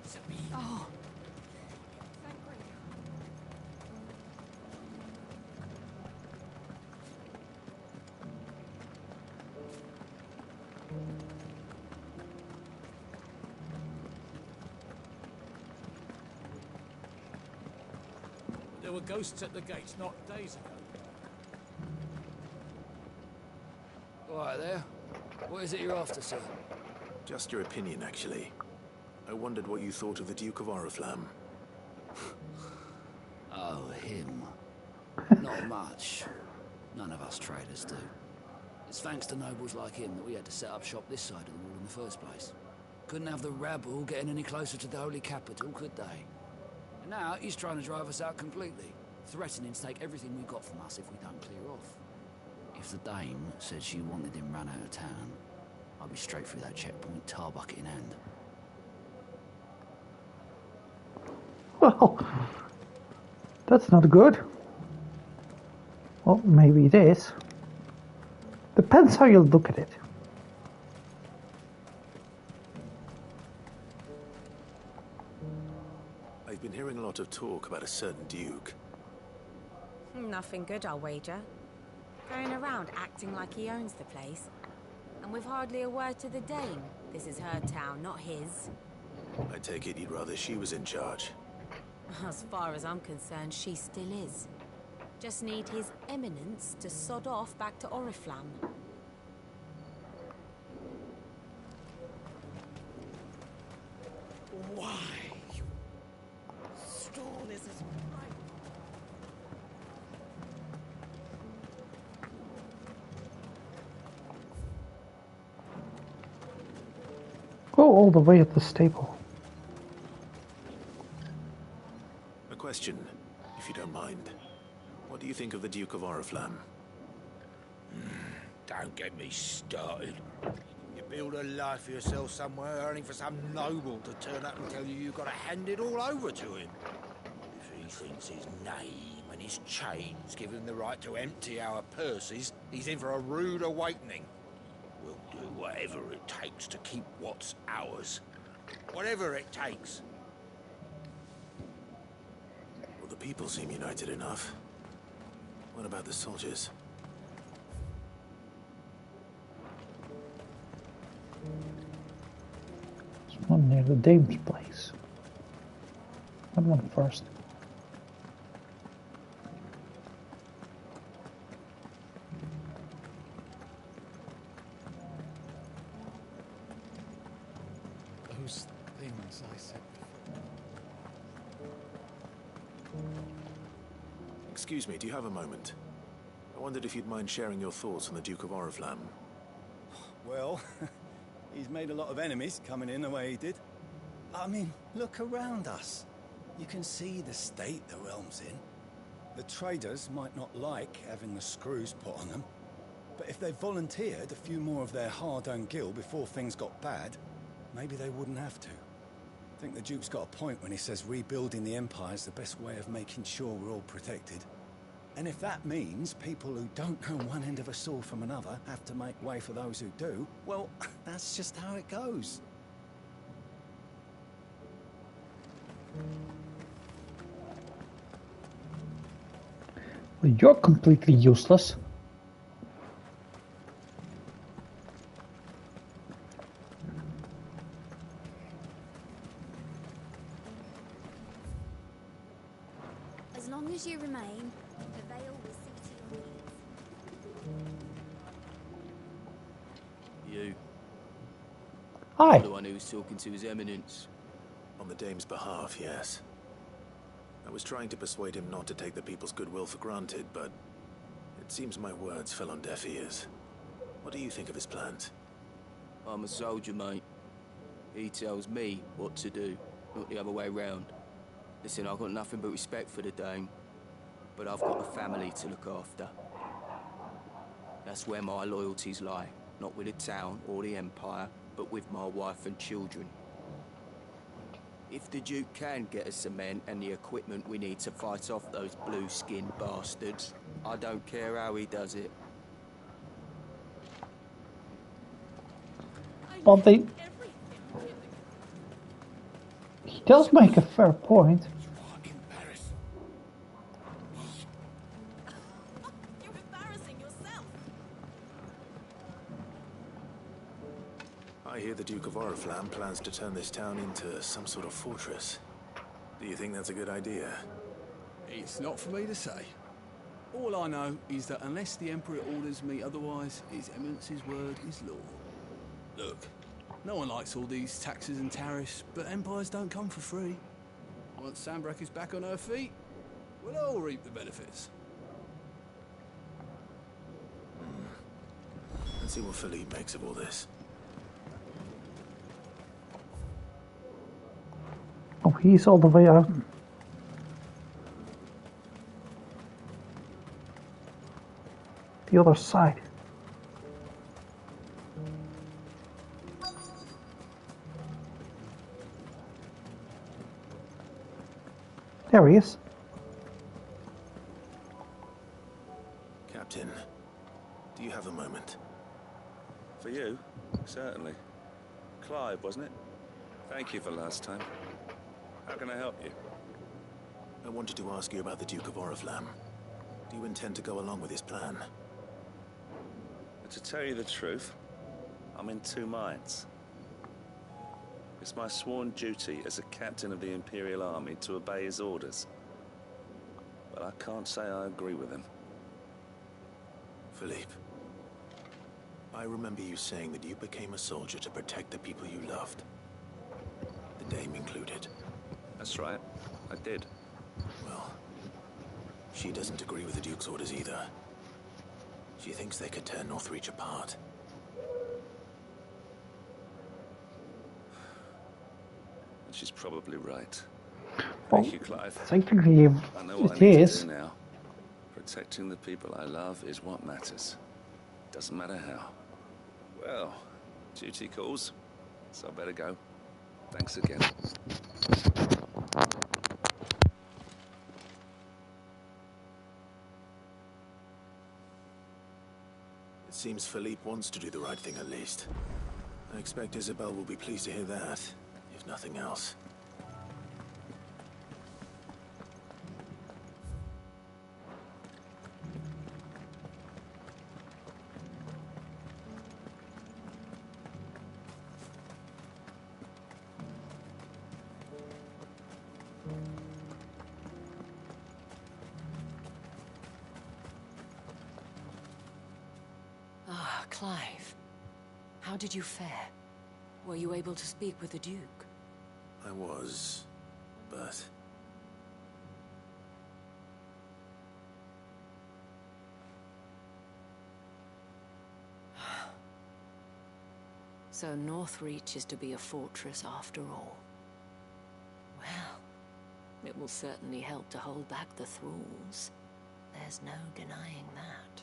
Sabine. Oh. There were ghosts at the gates not days ago. All right there. What is it you're after, sir? Just your opinion, actually. I wondered what you thought of the Duke of Oriflamme. Oh, him. Not much. None of us traders do. It's thanks to nobles like him that we had to set up shop this side of the wall in the first place. Couldn't have the rabble getting any closer to the holy capital, could they? And now he's trying to drive us out completely, threatening to take everything we've got from us if we don't clear off. If the dame said she wanted him run out of town, I'd be straight through that checkpoint, tar bucket in hand. Well, that's not good. Well, maybe it is. Depends how you look at it. I've been hearing a lot of talk about a certain Duke. Nothing good, I'll wager. Going around acting like he owns the place. And with hardly a word to the dame. This is her town, not his. I take it you'd rather she was in charge. As far as I'm concerned, she still is. Just need his eminence to sod off back to Oriflamme. Why? You stole this is right. Go all the way at the stable. A question, if you don't mind. What do you think of the Duke of Oriflamme? Don't get me started. You build a life for yourself somewhere, earning for some noble to turn up and tell you you've got to hand it all over to him. If he thinks his name and his chains give him the right to empty our purses, he's in for a rude awakening. We'll do whatever it takes to keep what's ours. Whatever it takes. Well, the people seem united enough. What about the soldiers? There's one near the dame's place. That one first. Those things I said Excuse me, do you have a moment? I wondered if you'd mind sharing your thoughts on the Duke of Oriflamme. Well, he's made a lot of enemies coming in the way he did. I mean, look around us. You can see the state the realm's in. The traders might not like having the screws put on them, but if they volunteered a few more of their hard-earned gil before things got bad, maybe they wouldn't have to. I think the Duke's got a point when he says rebuilding the Empire is the best way of making sure we're all protected. And if that means people who don't know one end of a sword from another have to make way for those who do, well, that's just how it goes. Well, you're completely useless. As long as you remain, the veil will see to your needs. You. Hi. The one who was talking to His Eminence. On the Dame's behalf, yes. I was trying to persuade him not to take the people's goodwill for granted, but it seems my words fell on deaf ears. What do you think of his plans? I'm a soldier, mate. He tells me what to do, not the other way round. Listen, I've got nothing but respect for the Dame, but I've got a family to look after. That's where my loyalties lie, not with the town or the Empire, but with my wife and children. If the Duke can get us the men and the equipment we need to fight off those blue-skinned bastards, I don't care how he does it. But he does make a fair point. You're embarrassing yourself. I hear the Duke of Oriflamme plans to turn this town into some sort of fortress. Do you think that's a good idea? It's not for me to say. All I know is that unless the Emperor orders me otherwise, His Eminence's word is law. Look, no one likes all these taxes and tariffs, but empires don't come for free. Once Sanbreque is back on her feet, we'll all reap the benefits. Let's see what Philippe makes of all this. Oh, he's all the way out. The other side. There he is. Captain, do you have a moment? For you? Certainly. Clive, wasn't it? Thank you for last time. How can I help you? I wanted to ask you about the Duke of Oriflamme. Do you intend to go along with his plan? To tell you the truth, I'm in two minds. It's my sworn duty as a captain of the Imperial Army to obey his orders. But I can't say I agree with him. Philippe, I remember you saying that you became a soldier to protect the people you loved. The Dame included. That's right, I did. Well, she doesn't agree with the Duke's orders either. She thinks they could tear Northreach apart. She's probably right. Well, Thank you, Clive. technically, I know what it I need is. to do now. Protecting the people I love is what matters. Doesn't matter how. Well, duty calls, so I better go. Thanks again. It seems Philippe wants to do the right thing at least. I expect Isabel will be pleased to hear that, if nothing else. Ah, Clive. How did you fare? Were you able to speak with the Duke? I was, but... So Northreach is to be a fortress after all. Well, it will certainly help to hold back the thralls. There's no denying that.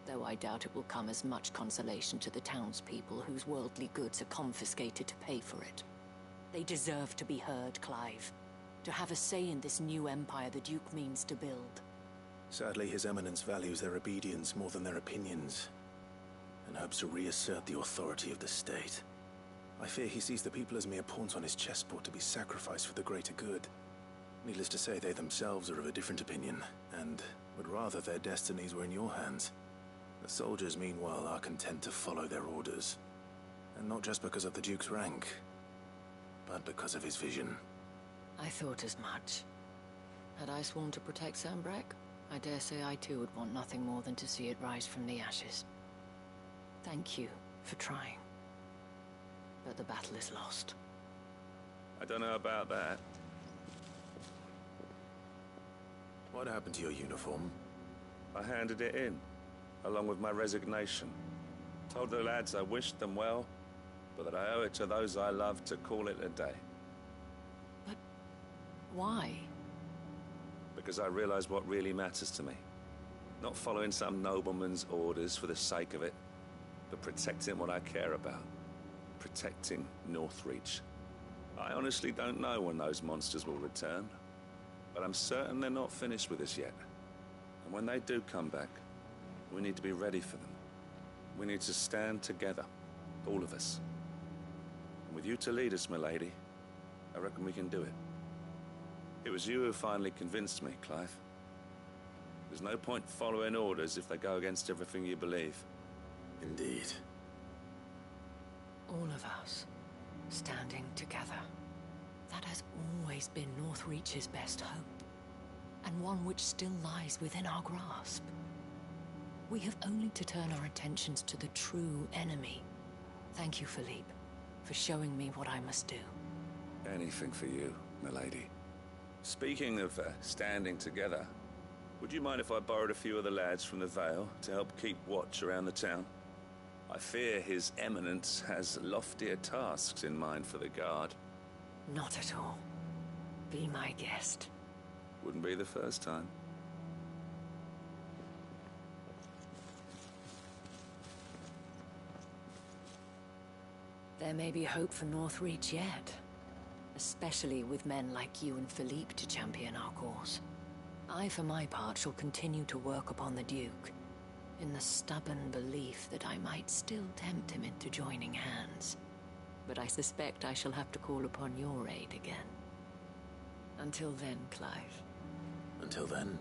Though I doubt it will come as much consolation to the townspeople whose worldly goods are confiscated to pay for it. They deserve to be heard, Clive. To have a say in this new empire the Duke means to build. Sadly, His Eminence values their obedience more than their opinions, and hopes to reassert the authority of the state. I fear he sees the people as mere pawns on his chessboard to be sacrificed for the greater good. Needless to say, they themselves are of a different opinion, and would rather their destinies were in your hands. The soldiers, meanwhile, are content to follow their orders. And not just because of the Duke's rank, but because of his vision. I thought as much. Had I sworn to protect Sambrek, I dare say I too would want nothing more than to see it rise from the ashes. Thank you for trying. But the battle is lost. I don't know about that. What happened to your uniform? I handed it in, along with my resignation. Told the lads I wished them well, but that I owe it to those I love to call it a day. But why? Because I realize what really matters to me. Not following some nobleman's orders for the sake of it, but protecting what I care about. Protecting Northreach. I honestly don't know when those monsters will return, but I'm certain they're not finished with us yet. And when they do come back, we need to be ready for them. We need to stand together, all of us. And with you to lead us, milady, I reckon we can do it. It was you who finally convinced me, Clive. There's no point following orders if they go against everything you believe. Indeed. All of us, standing together. That has always been Northreach's best hope, and one which still lies within our grasp. We have only to turn our attentions to the true enemy. Thank you, Philippe, for showing me what I must do. Anything for you, milady. Speaking of standing together, would you mind if I borrowed a few of the lads from the Vale to help keep watch around the town? I fear His Eminence has loftier tasks in mind for the guard. Not at all. Be my guest. Wouldn't be the first time. There may be hope for Northreach yet. Especially with men like you and Philippe to champion our cause. I, for my part, shall continue to work upon the Duke, in the stubborn belief that I might still tempt him into joining hands. But I suspect I shall have to call upon your aid again. Until then, Clive. Until then?